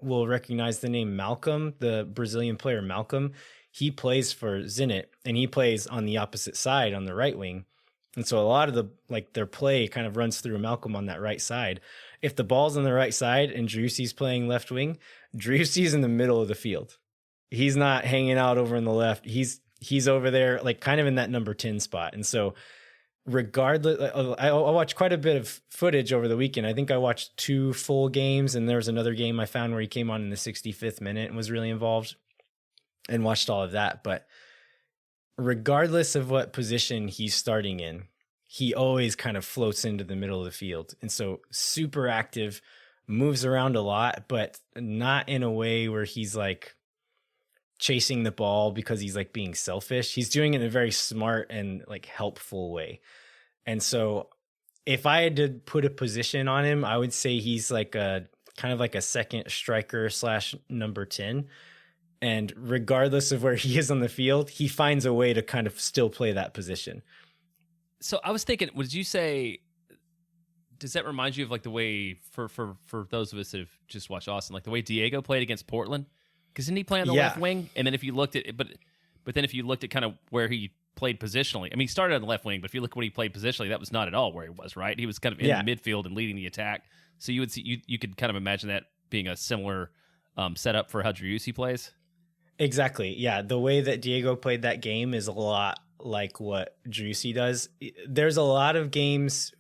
recognize the name Malcolm, the Brazilian player Malcolm. He plays for Zenit and he plays on the opposite side on the right wing. And so a lot of their play kind of runs through Malcolm on that right side. If the ball's on the right side and Driussi's playing left wing, Driussi's in the middle of the field. He's not hanging out over in the left. He's over there, like kind of in that number 10 spot. And so regardless, I watched quite a bit of footage over the weekend. I think I watched 2 full games, and there was another game I found where he came on in the 65th minute and was really involved, and watched all of that. But regardless of what position he's starting in, he always kind of floats into the middle of the field. And so super active, moves around a lot, but not in a way where he's like chasing the ball because he's like being selfish. He's doing it in a very smart and like helpful way. And so if I had to put a position on him, I would say he's like a kind of like a second striker / number 10. And regardless of where he is on the field, he finds a way to kind of still play that position. So I was thinking, would you say, does that remind you of like the way for those of us that have just watched Austin, like the way Diego played against Portland? Because didn't he play on the left wing? And then if you looked at it, but then if you looked at kind of where he played positionally, I mean, he started on the left wing, but if you look at what he played positionally, that was not at all where he was, right? He was kind of in the midfield and leading the attack. So you would see, you could kind of imagine that being a similar setup for how Driussi plays. Exactly. Yeah. The way that Diego played that game is a lot like what Driussi does. There's a lot of games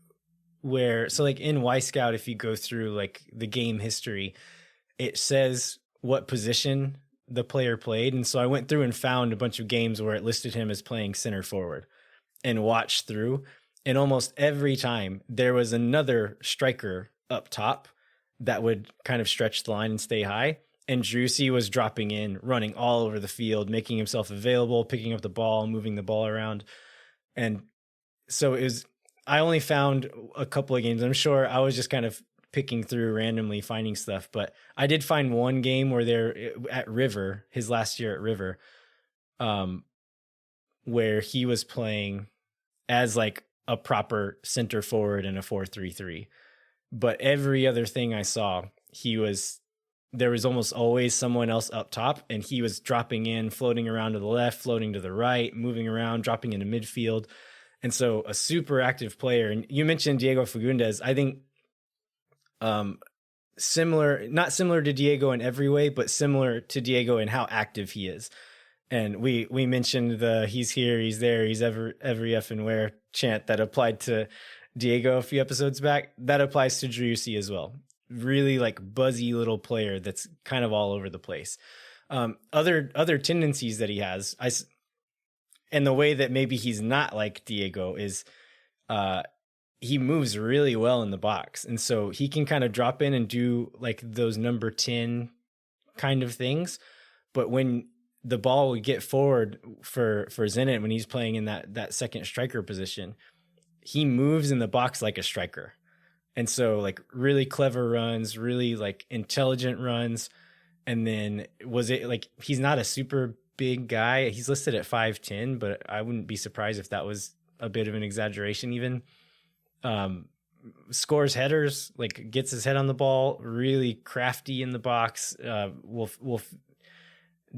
where, so like in Y-Scout, if you go through like the game history, it says what position the player played. And so I went through and found a bunch of games where it listed him as playing center forward and watched through. And almost every time there was another striker up top that would kind of stretch the line and stay high. And Driussi was dropping in, running all over the field, making himself available, picking up the ball, moving the ball around. And so I only found a couple of games. I'm sure I was just kind of picking through randomly, finding stuff. But I did find one game where they're at River, his last year at River, where he was playing as like a proper center forward in a 4-3-3. But every other thing I saw, there was almost always someone else up top, and he was dropping in, floating around to the left, floating to the right, moving around, dropping into midfield. And so a super active player. And you mentioned Diego Fagundes. I think not similar to Diego in every way, but similar to Diego in how active he is. And we mentioned the he's here, he's there, he's every effing where chant that applied to Diego a few episodes back. That applies to Driussi as well. Really like buzzy little player that's kind of all over the place. Other tendencies that he has, and the way that maybe he's not like Diego is he moves really well in the box. And so he can kind of drop in and do like those number 10 kind of things. But when the ball would get forward for Zenit, when he's playing in that second striker position, he moves in the box like a striker. And so like really clever runs, really like intelligent runs. And then he's not a super big guy. He's listed at 5'10", but I wouldn't be surprised if that was a bit of an exaggeration even. Scores headers, like gets his head on the ball, really crafty in the box. Will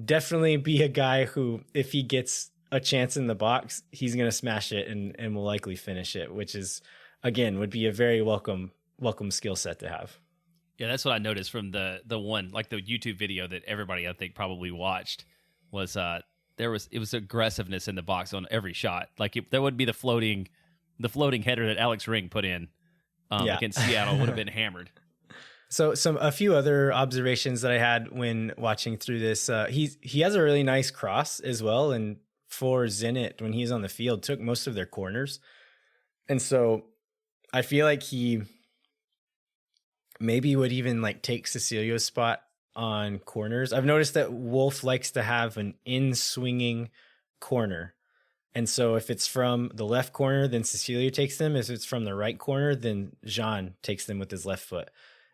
definitely be a guy who, if he gets a chance in the box, he's going to smash it and will likely finish it, which is, again, would be a very welcome skill set to have. Yeah, that's what I noticed from the one, like the YouTube video that everybody I think probably watched was it was aggressiveness in the box on every shot. Like there would be the floating header that Alex Ring put in against Seattle would have been hammered. So a few other observations that I had when watching through this, he has a really nice cross as well, and for Zenit when he's on the field took most of their corners, and so I feel like he maybe would even like take Cecilio's spot on corners. I've noticed that Wolff likes to have an in-swinging corner. And so if it's from the left corner, then Cecilio takes them. If it's from the right corner, then Jean takes them with his left foot.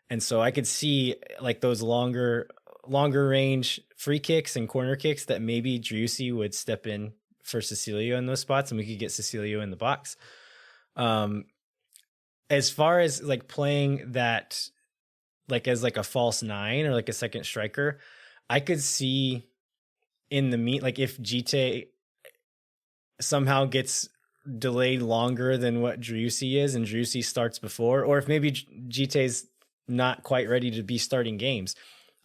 And so I could see like those longer range free kicks and corner kicks that maybe Driussi would step in for Cecilio in those spots, and we could get Cecilio in the box. As far as like playing that like as like a false nine or like a second striker, I could see in the meet, like if Djitte somehow gets delayed longer than what Driussi is and Driussi starts before, or if maybe Jitte's not quite ready to be starting games,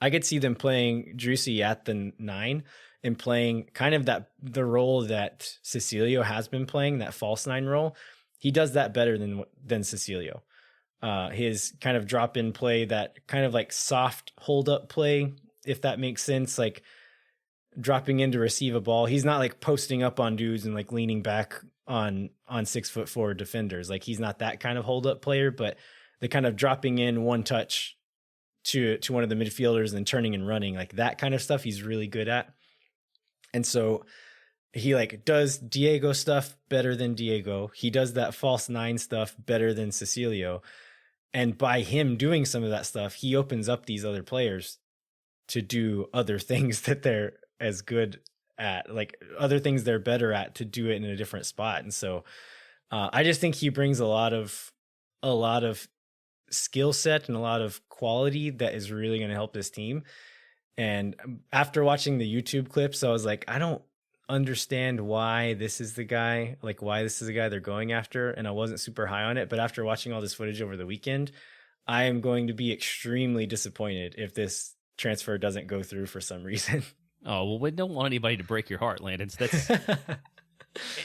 I could see them playing Driussi at the 9 and playing kind of the role that Cecilio has been playing, that false 9 role. He does that better than Cecilio. His kind of drop in play, that kind of like soft hold up play, if that makes sense, like dropping in to receive a ball. He's not like posting up on dudes and like leaning back on 6'4" defenders. Like he's not that kind of hold up player, but the kind of dropping in one touch to one of the midfielders and turning and running, like that kind of stuff he's really good at. And so he like does Diego stuff better than Diego. He does that false 9 stuff better than Cecilio. And by him doing some of that stuff, he opens up these other players to do other things that they're as good at, like other things they're better at, to do it in a different spot. And so I just think he brings a lot of skill set and a lot of quality that is really going to help this team. And after watching the YouTube clips, I was like, I don't understand why this is the guy they're going after, and I wasn't super high on it. But after watching all this footage over the weekend, I am going to be extremely disappointed if this transfer doesn't go through for some reason. Oh, well, we don't want anybody to break your heart, Landon. So that's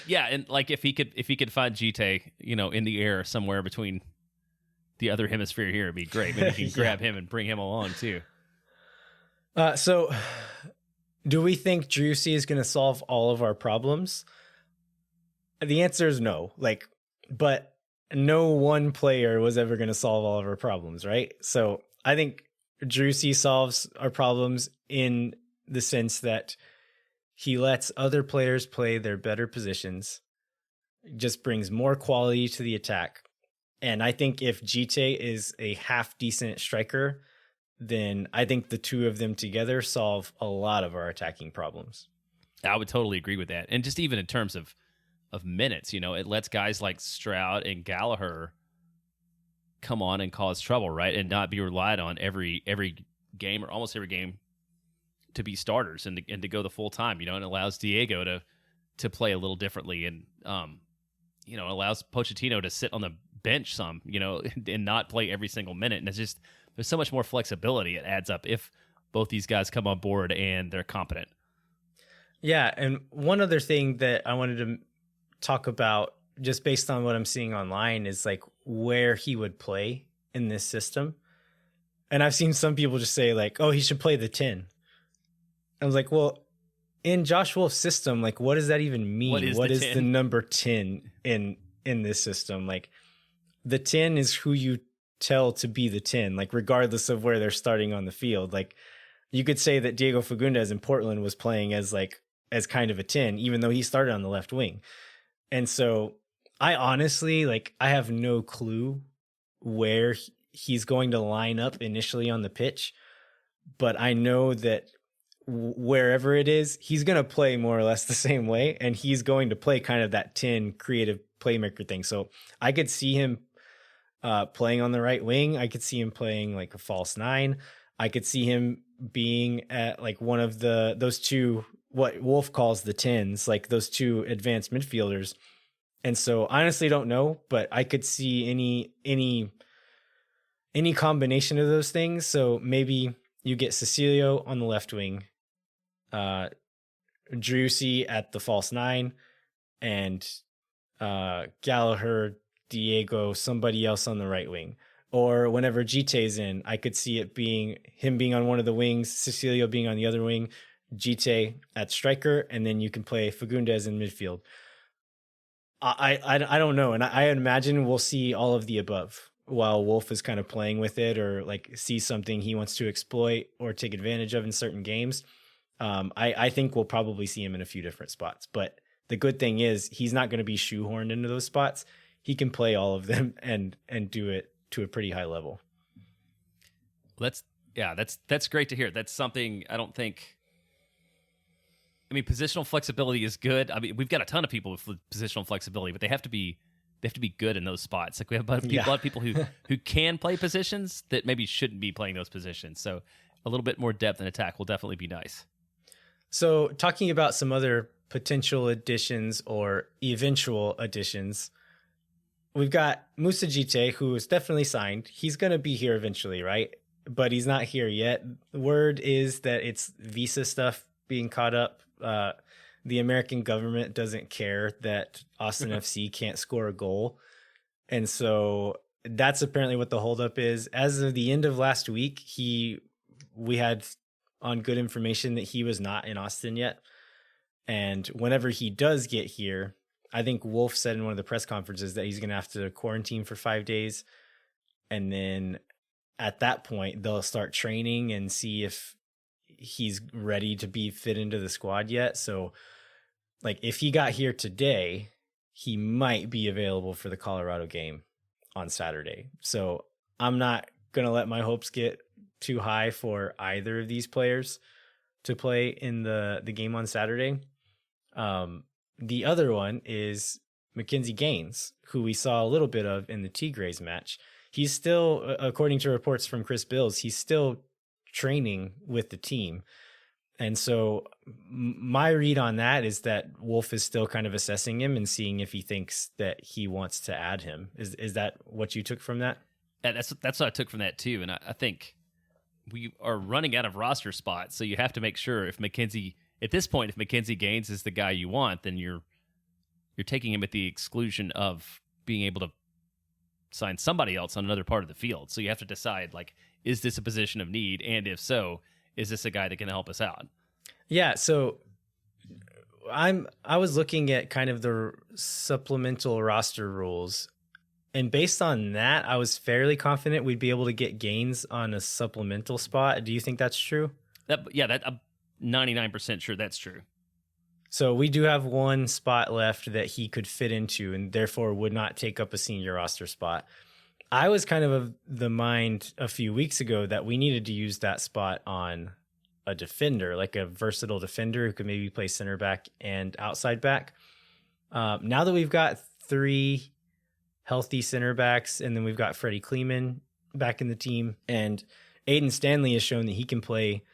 yeah, and like if he could find Djitte, in the air somewhere between the other hemisphere here, it'd be great. Maybe you can grab him and bring him along too. So do we think Driussi is going to solve all of our problems? The answer is no. But no one player was ever going to solve all of our problems, right? So I think Driussi solves our problems in the sense that he lets other players play their better positions, just brings more quality to the attack. And I think if Djitte is a half decent striker, then I think the two of them together solve a lot of our attacking problems. I would totally agree with that. And just even in terms of minutes, it lets guys like Stroud and Gallagher come on and cause trouble, right? And not be relied on every game or almost every game to be starters and to go the full time, and it allows Diego to play a little differently, and allows Pochettino to sit on the bench some, and not play every single minute. And it's just, there's so much more flexibility. It adds up if both these guys come on board and they're competent. Yeah. And one other thing that I wanted to talk about, just based on what I'm seeing online, is like where he would play in this system. And I've seen some people just say like, oh, he should play the 10. I was like, well, in Josh Wolff's system, like, what does that even mean? What is the number 10 in this system? Like, the 10 is who you tell to be the 10, like regardless of where they're starting on the field. Like, you could say that Diego Fagundes in Portland was playing as kind of a 10, even though he started on the left wing. And so I honestly, I have no clue where he's going to line up initially on the pitch, but I know that wherever it is, he's going to play more or less the same way, and he's going to play kind of that 10 creative playmaker thing. So I could see him playing on the right wing. I could see him playing like a false 9. I could see him being at like one of those two, what Wolff calls the 10s, like those two advanced midfielders. And so I honestly don't know, but I could see any any combination of those things. So maybe you get Cecilio on the left wing, Driussi at the false 9, and Gallagher, Diego, somebody else on the right wing. Or whenever Djitte's in, I could see it being him being on one of the wings, Cecilio being on the other wing, Djitte at striker, and then you can play Fagundes in midfield. I don't know, and I imagine we'll see all of the above while Wolff is kind of playing with it, or like see something he wants to exploit or take advantage of in certain games. I think we'll probably see him in a few different spots, but the good thing is he's not going to be shoehorned into those spots. He can play all of them and do it to a pretty high level. That's great to hear. That's something I don't think. I mean, positional flexibility is good. I mean, we've got a ton of people with positional flexibility, but they have to be good in those spots. Like we have a lot of people who can play positions that maybe shouldn't be playing those positions. So a little bit more depth in attack will definitely be nice. So talking about some other potential additions or eventual additions, we've got Moussa Djitte, who is definitely signed. He's going to be here eventually, right? But he's not here yet. The word is that it's visa stuff being caught up. The American government doesn't care that Austin FC can't score a goal. And so that's apparently what the holdup is. As of the end of last week, we had on good information that he was not in Austin yet. And whenever he does get here, I think Wolff said in one of the press conferences that he's going to have to quarantine for 5 days. And then at that point, they'll start training and see if he's ready to be fit into the squad yet. So like if he got here today, he might be available for the Colorado game on Saturday. So I'm not going to let my hopes get too high for either of these players to play in the game on Saturday. The other one is Mackenzie Gaines, who we saw a little bit of in the Tigres match. He's still, according to reports from Chris Bills, he's still training with the team. And so my read on that is that Wolff is still kind of assessing him and seeing if he thinks that he wants to add him. Is that what you took from that? Yeah, that's what I took from that too. And I think we are running out of roster spots. So you have to make sure if Mackenzie Gaines is the guy you want, then you're taking him at the exclusion of being able to sign somebody else on another part of the field. So you have to decide, like, is this a position of need? And if so, is this a guy that can help us out? Yeah. So I was looking at kind of the supplemental roster rules, and based on that, I was fairly confident we'd be able to get Gaines on a supplemental spot. Do you think that's true? I'm 99% sure that's true. So we do have one spot left that he could fit into and therefore would not take up a senior roster spot. I was kind of the mind a few weeks ago that we needed to use that spot on a defender, like a versatile defender who could maybe play center back and outside back. Now that we've got 3 healthy center backs, and then we've got Freddie Kleeman back in the team, and Aiden Stanley has shown that he can play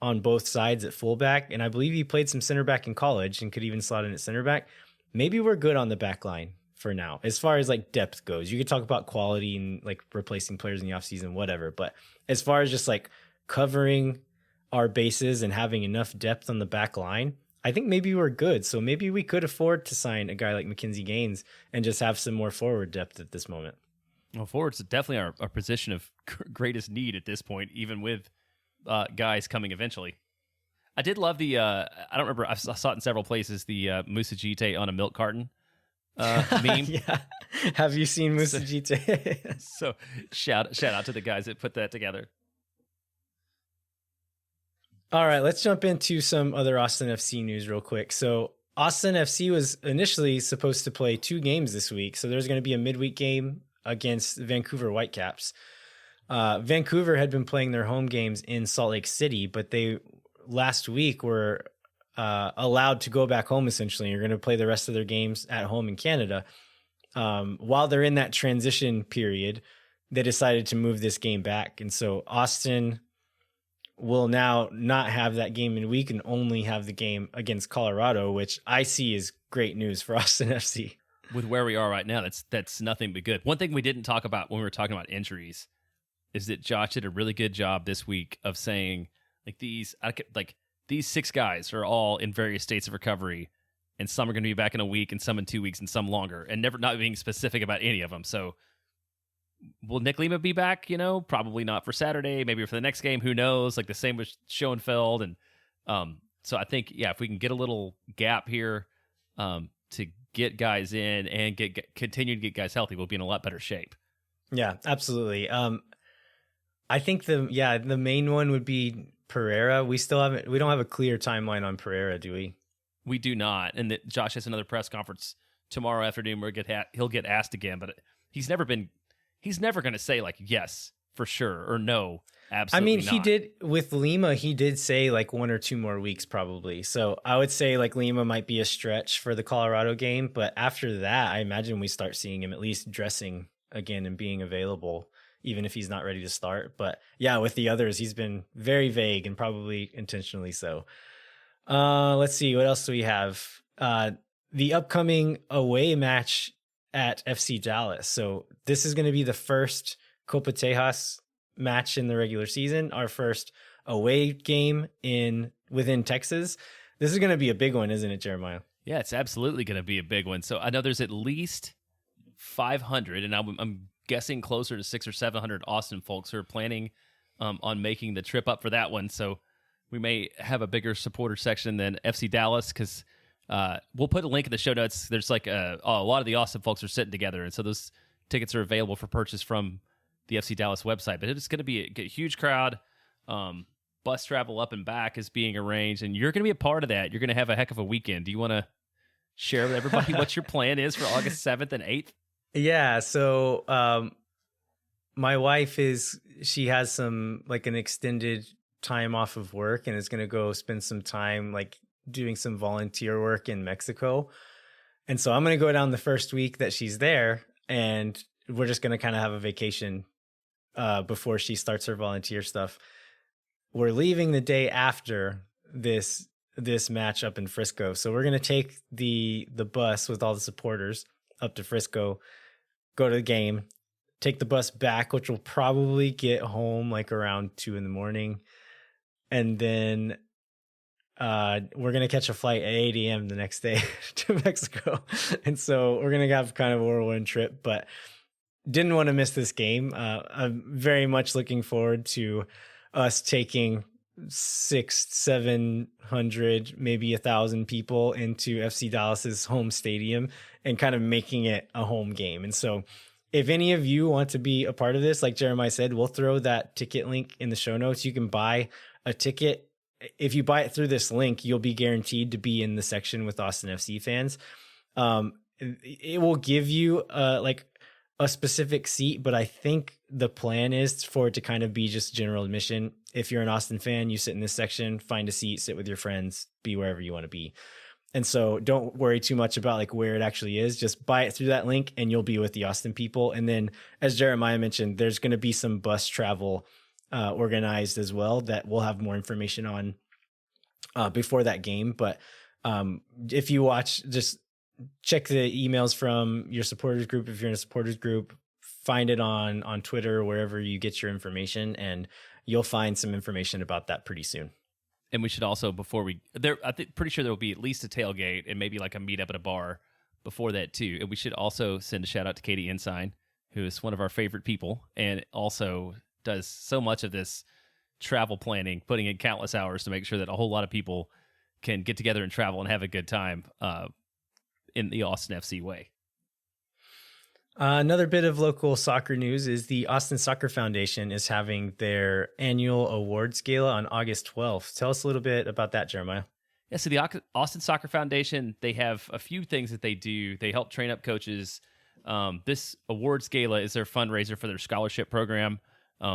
on both sides at fullback, and I believe he played some center back in college and could even slot in at center back. Maybe we're good on the back line for now. As far as like depth goes, you could talk about quality and like replacing players in the offseason, whatever. But as far as just like covering our bases and having enough depth on the back line, I think maybe we're good. So maybe we could afford to sign a guy like Mackenzie Gaines and just have some more forward depth at this moment. Well, forward's definitely our position of greatest need at this point, even with guys coming eventually. I did love the I don't remember, I saw it in several places, the Moussa Djitte on a milk carton meme. Yeah. Have you seen Moussa Djitte? So shout out to the guys that put that together. All right, let's jump into some other Austin FC news real quick. So Austin FC was initially supposed to play 2 games this week. So there's going to be a midweek game against Vancouver Whitecaps. Vancouver had been playing their home games in Salt Lake City, but they last week were allowed to go back home essentially. You're going to play the rest of their games at home in Canada. While they're in that transition period, they decided to move this game back. And so Austin will now not have that game in week and only have the game against Colorado, which I see is great news for Austin FC. With where we are right now, that's nothing but good. One thing we didn't talk about when we were talking about injuries is that Josh did a really good job this week of saying these 6 guys are all in various states of recovery, and some are going to be back in a week, and some in 2 weeks, and some longer, and never not being specific about any of them. So will Nick Lima be back? Probably not for Saturday, maybe for the next game. Who knows? The same with Schoenfeld. And so I think, if we can get a little gap here to get guys in and continue to get guys healthy, we'll be in a lot better shape. Yeah, absolutely. I think the main one would be Pereira. We don't have a clear timeline on Pereira, do we? We do not. And Josh has another press conference tomorrow afternoon where he'll get asked again, but he's never going to say yes for sure or no, absolutely not. He did with Lima. He did say 1 or 2 more weeks probably. So I would say Lima might be a stretch for the Colorado game, but after that, I imagine we start seeing him at least dressing again and being available, even if he's not ready to start. But yeah, with the others, he's been very vague and probably intentionally so. Let's see, what else do we have? The upcoming away match at FC Dallas. So this is going to be the first Copa Tejas match in the regular season, our first away game within Texas. This is going to be a big one, isn't it, Jeremiah? Yeah, it's absolutely going to be a big one. So I know there's at least 500, and I'm guessing closer to 600 or 700 Austin folks who are planning on making the trip up for that one. So we may have a bigger supporter section than FC Dallas, because we'll put a link in the show notes. There's a lot of the Austin folks are sitting together, and so those tickets are available for purchase from the FC Dallas website. But it's going to be a huge crowd. Bus travel up and back is being arranged, and you're going to be a part of that. You're going to have a heck of a weekend. Do you want to share with everybody what your plan is for August 7th and 8th? Yeah, so my wife she has some an extended time off of work and is going to go spend some time doing some volunteer work in Mexico. And so I'm going to go down the first week that she's there, and we're just going to kind of have a vacation before she starts her volunteer stuff. We're leaving the day after this match up in Frisco. So we're going to take the bus with all the supporters up to Frisco, go to the game, take the bus back, which will probably get home around 2 a.m. And then we're going to catch a flight at 8 a.m. the next day to Mexico. And so we're going to have kind of a whirlwind trip, but didn't want to miss this game. I'm very much looking forward to us taking 600-700, maybe 1,000 people into FC Dallas's home stadium and kind of making it a home game. And so if any of you want to be a part of this, like Jeremiah said, we'll throw that ticket link in the show notes. You can buy a ticket. If you buy it through this link, you'll be guaranteed to be in the section with Austin FC fans. It will give you a specific seat, but I think the plan is for it to kind of be just general admission. If you're an Austin fan, you sit in this section, find a seat, sit with your friends, be wherever you want to be. And so don't worry too much about where it actually is. Just buy it through that link and you'll be with the Austin people. And then, as Jeremiah mentioned, there's going to be some bus travel organized as well that we'll have more information on before that game. But if you watch, just check the emails from your supporters group. If you're in a supporters group, find it on Twitter or wherever you get your information, and you'll find some information about that pretty soon. And we should also, pretty sure there will be at least a tailgate and maybe a meetup at a bar before that too. And we should also send a shout out to Katie Ensign, who is one of our favorite people and also does so much of this travel planning, putting in countless hours to make sure that a whole lot of people can get together and travel and have a good time in the Austin FC way. Another bit of local soccer news is the Austin Soccer Foundation is having their annual awards gala on August 12th. Tell us a little bit about that, Jeremiah. Yeah, so the Austin Soccer Foundation, they have a few things that they do. They help train up coaches. This awards gala is their fundraiser for their scholarship program,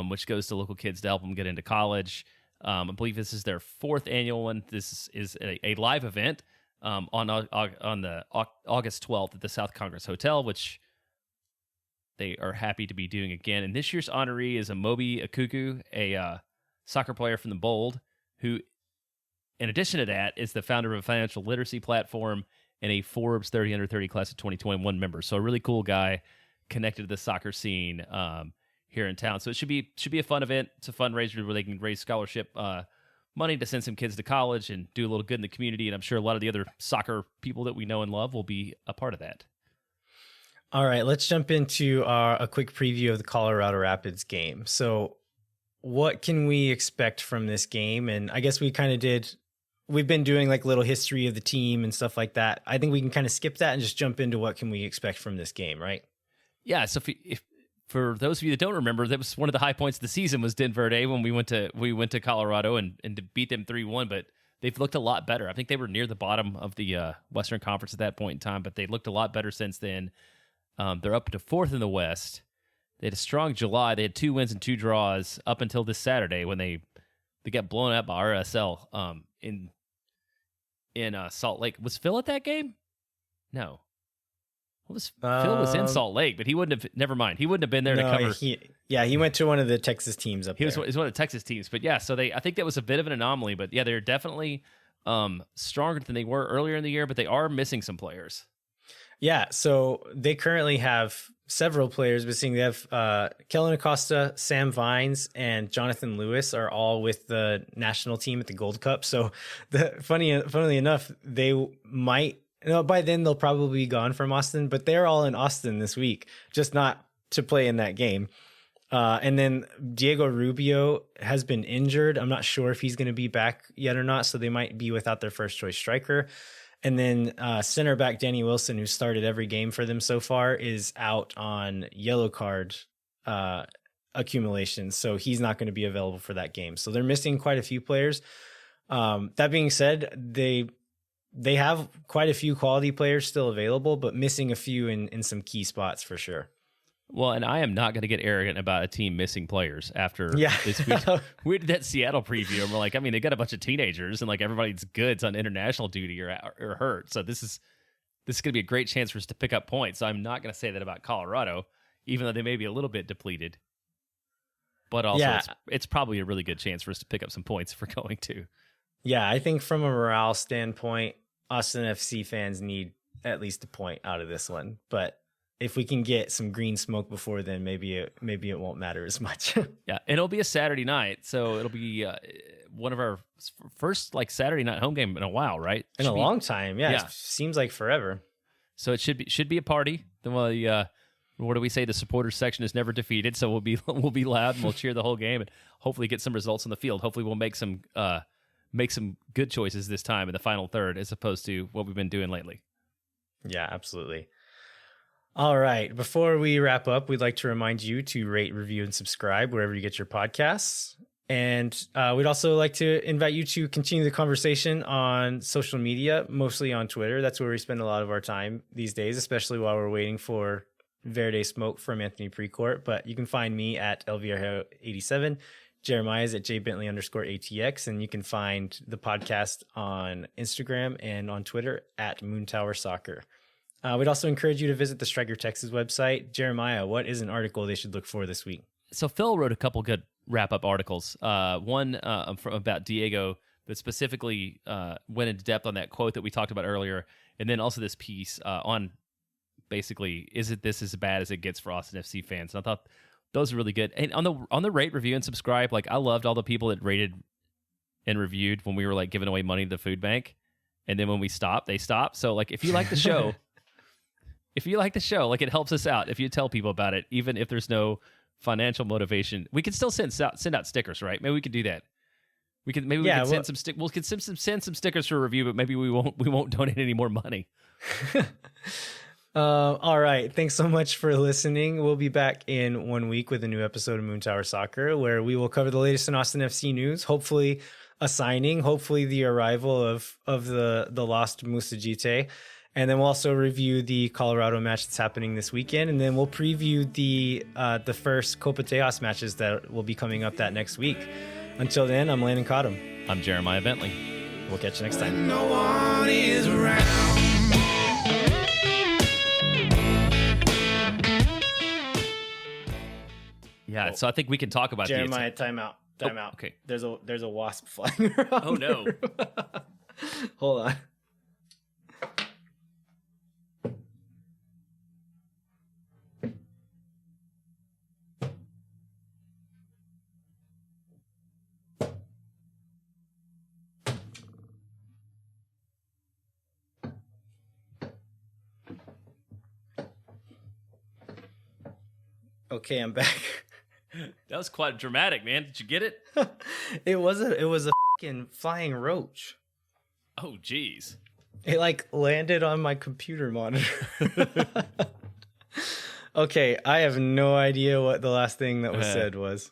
which goes to local kids to help them get into college. I believe this is their 4th annual one. This is a live event on the August 12th at the South Congress Hotel, which they are happy to be doing again. And this year's honoree is Amobi Akuku, a soccer player from the Bold, who, in addition to that, is the founder of a financial literacy platform and a Forbes 30 under 30 class of 2021 member. So a really cool guy connected to the soccer scene. here in town. So it should be a fun event. It's a fundraiser where they can raise scholarship money to send some kids to college and do a little good in the community. And I'm sure a lot of the other soccer people that we know and love will be a part of that. All right, let's jump into a quick preview of the Colorado Rapids game. So what can we expect from this game? And I guess we've been doing like a little history of the team and stuff like that. I think we can kind of skip that and just jump into what can we expect from this game, right? Yeah, so if for those of you that don't remember, that was one of the high points of the season was Denver Day when we went to Colorado and to beat them 3-1, but they've looked a lot better. I think they were near the bottom of the Western Conference at that point in time, but they looked a lot better since then. They're up to 4th in the West. They had a strong July. They had 2 wins and 2 draws up until this Saturday when they got blown out by RSL in Salt Lake. Was Phil at that game? No. Phil was in Salt Lake, but he wouldn't have. Never mind. He wouldn't have been there to cover. He went to one of the Texas teams up there. He was one of the Texas teams, but yeah. So I think that was a bit of an anomaly, but yeah, they're definitely stronger than they were earlier in the year, but they are missing some players. Yeah, so they currently have several players missing. They have Kellen Acosta, Sam Vines, and Jonathan Lewis are all with the national team at the Gold Cup. So funnily enough, they might. By then they'll probably be gone from Austin, but they're all in Austin this week, just not to play in that game. And then Diego Rubio has been injured. I'm not sure if he's going to be back yet or not, so they might be without their first choice striker. And then center back Danny Wilson, who started every game for them so far, is out on yellow card accumulation, so he's not going to be available for that game. So they're missing quite a few players. That being said, they have quite a few quality players still available, but missing a few in some key spots for sure. Well, and I am not going to get arrogant about a team missing players after this. We did that Seattle preview, and we're like, I mean, they got a bunch of teenagers, and like everybody's good's on international duty or hurt. So this is going to be a great chance for us to pick up points. So I'm not going to say that about Colorado, even though they may be a little bit depleted. But also, it's probably a really good chance for us to pick up some points if we're going to. Yeah, I think from a morale standpoint, Austin FC fans need at least a point out of this one. But if we can get some green smoke before then, maybe it won't matter as much. Yeah, and it'll be a Saturday night, so it'll be one of our first like Saturday night home game in a while, right? In a long time, yeah. It seems like forever. So it should be a party. What do we say? The supporters section is never defeated, so we'll be loud and we'll cheer the whole game and hopefully get some results on the field. Hopefully we'll make some good choices this time in the final third as opposed to what we've been doing lately. Yeah, absolutely. All right. Before we wrap up, we'd like to remind you to rate, review, and subscribe wherever you get your podcasts. And we'd also like to invite you to continue the conversation on social media, mostly on Twitter. That's where we spend a lot of our time these days, especially while we're waiting for Verde Smoke from Anthony Precourt. But you can find me at LVRHO87. Jeremiah's at jbentley_ATX, and you can find the podcast on Instagram and on Twitter at Moontower Soccer. We'd also encourage you to visit the Striker Texas website. Jeremiah, what is an article they should look for this week? So Phil wrote a couple good wrap-up articles. One about Diego, but specifically went into depth on that quote that we talked about earlier, and then also this piece on basically, this as bad as it gets for Austin FC fans? And I thought those are really good. And on the rate, review, and subscribe, like I loved all the people that rated and reviewed when we were like giving away money to the food bank, and then when we stopped, they stopped. So like if you like the show. If you like the show, like it helps us out if you tell people about it, even if there's no financial motivation. We can still send out stickers, right? Maybe we could do that. We can send some stickers for a review, but maybe we won't donate any more money. All right. Thanks so much for listening. We'll be back in 1 week with a new episode of Moontower Soccer, where we will cover the latest in Austin FC news. Hopefully a signing, hopefully the arrival of the lost Musa Djitte. And then we'll also review the Colorado match that's happening this weekend. And then we'll preview the first Copa Tejas matches that will be coming up that next week. Until then, I'm Landon Cottom. I'm Jeremiah Bentley. We'll catch you next time. No one is around. Yeah, so I think we can talk about Jeremiah, timeout. Okay. There's a wasp flying around. Oh no. Hold on. Okay, I'm back. That was quite dramatic, man. Did you get it? It was a fucking flying roach. Oh, geez. It like landed on my computer monitor. Okay, I have no idea what the last thing that was said was.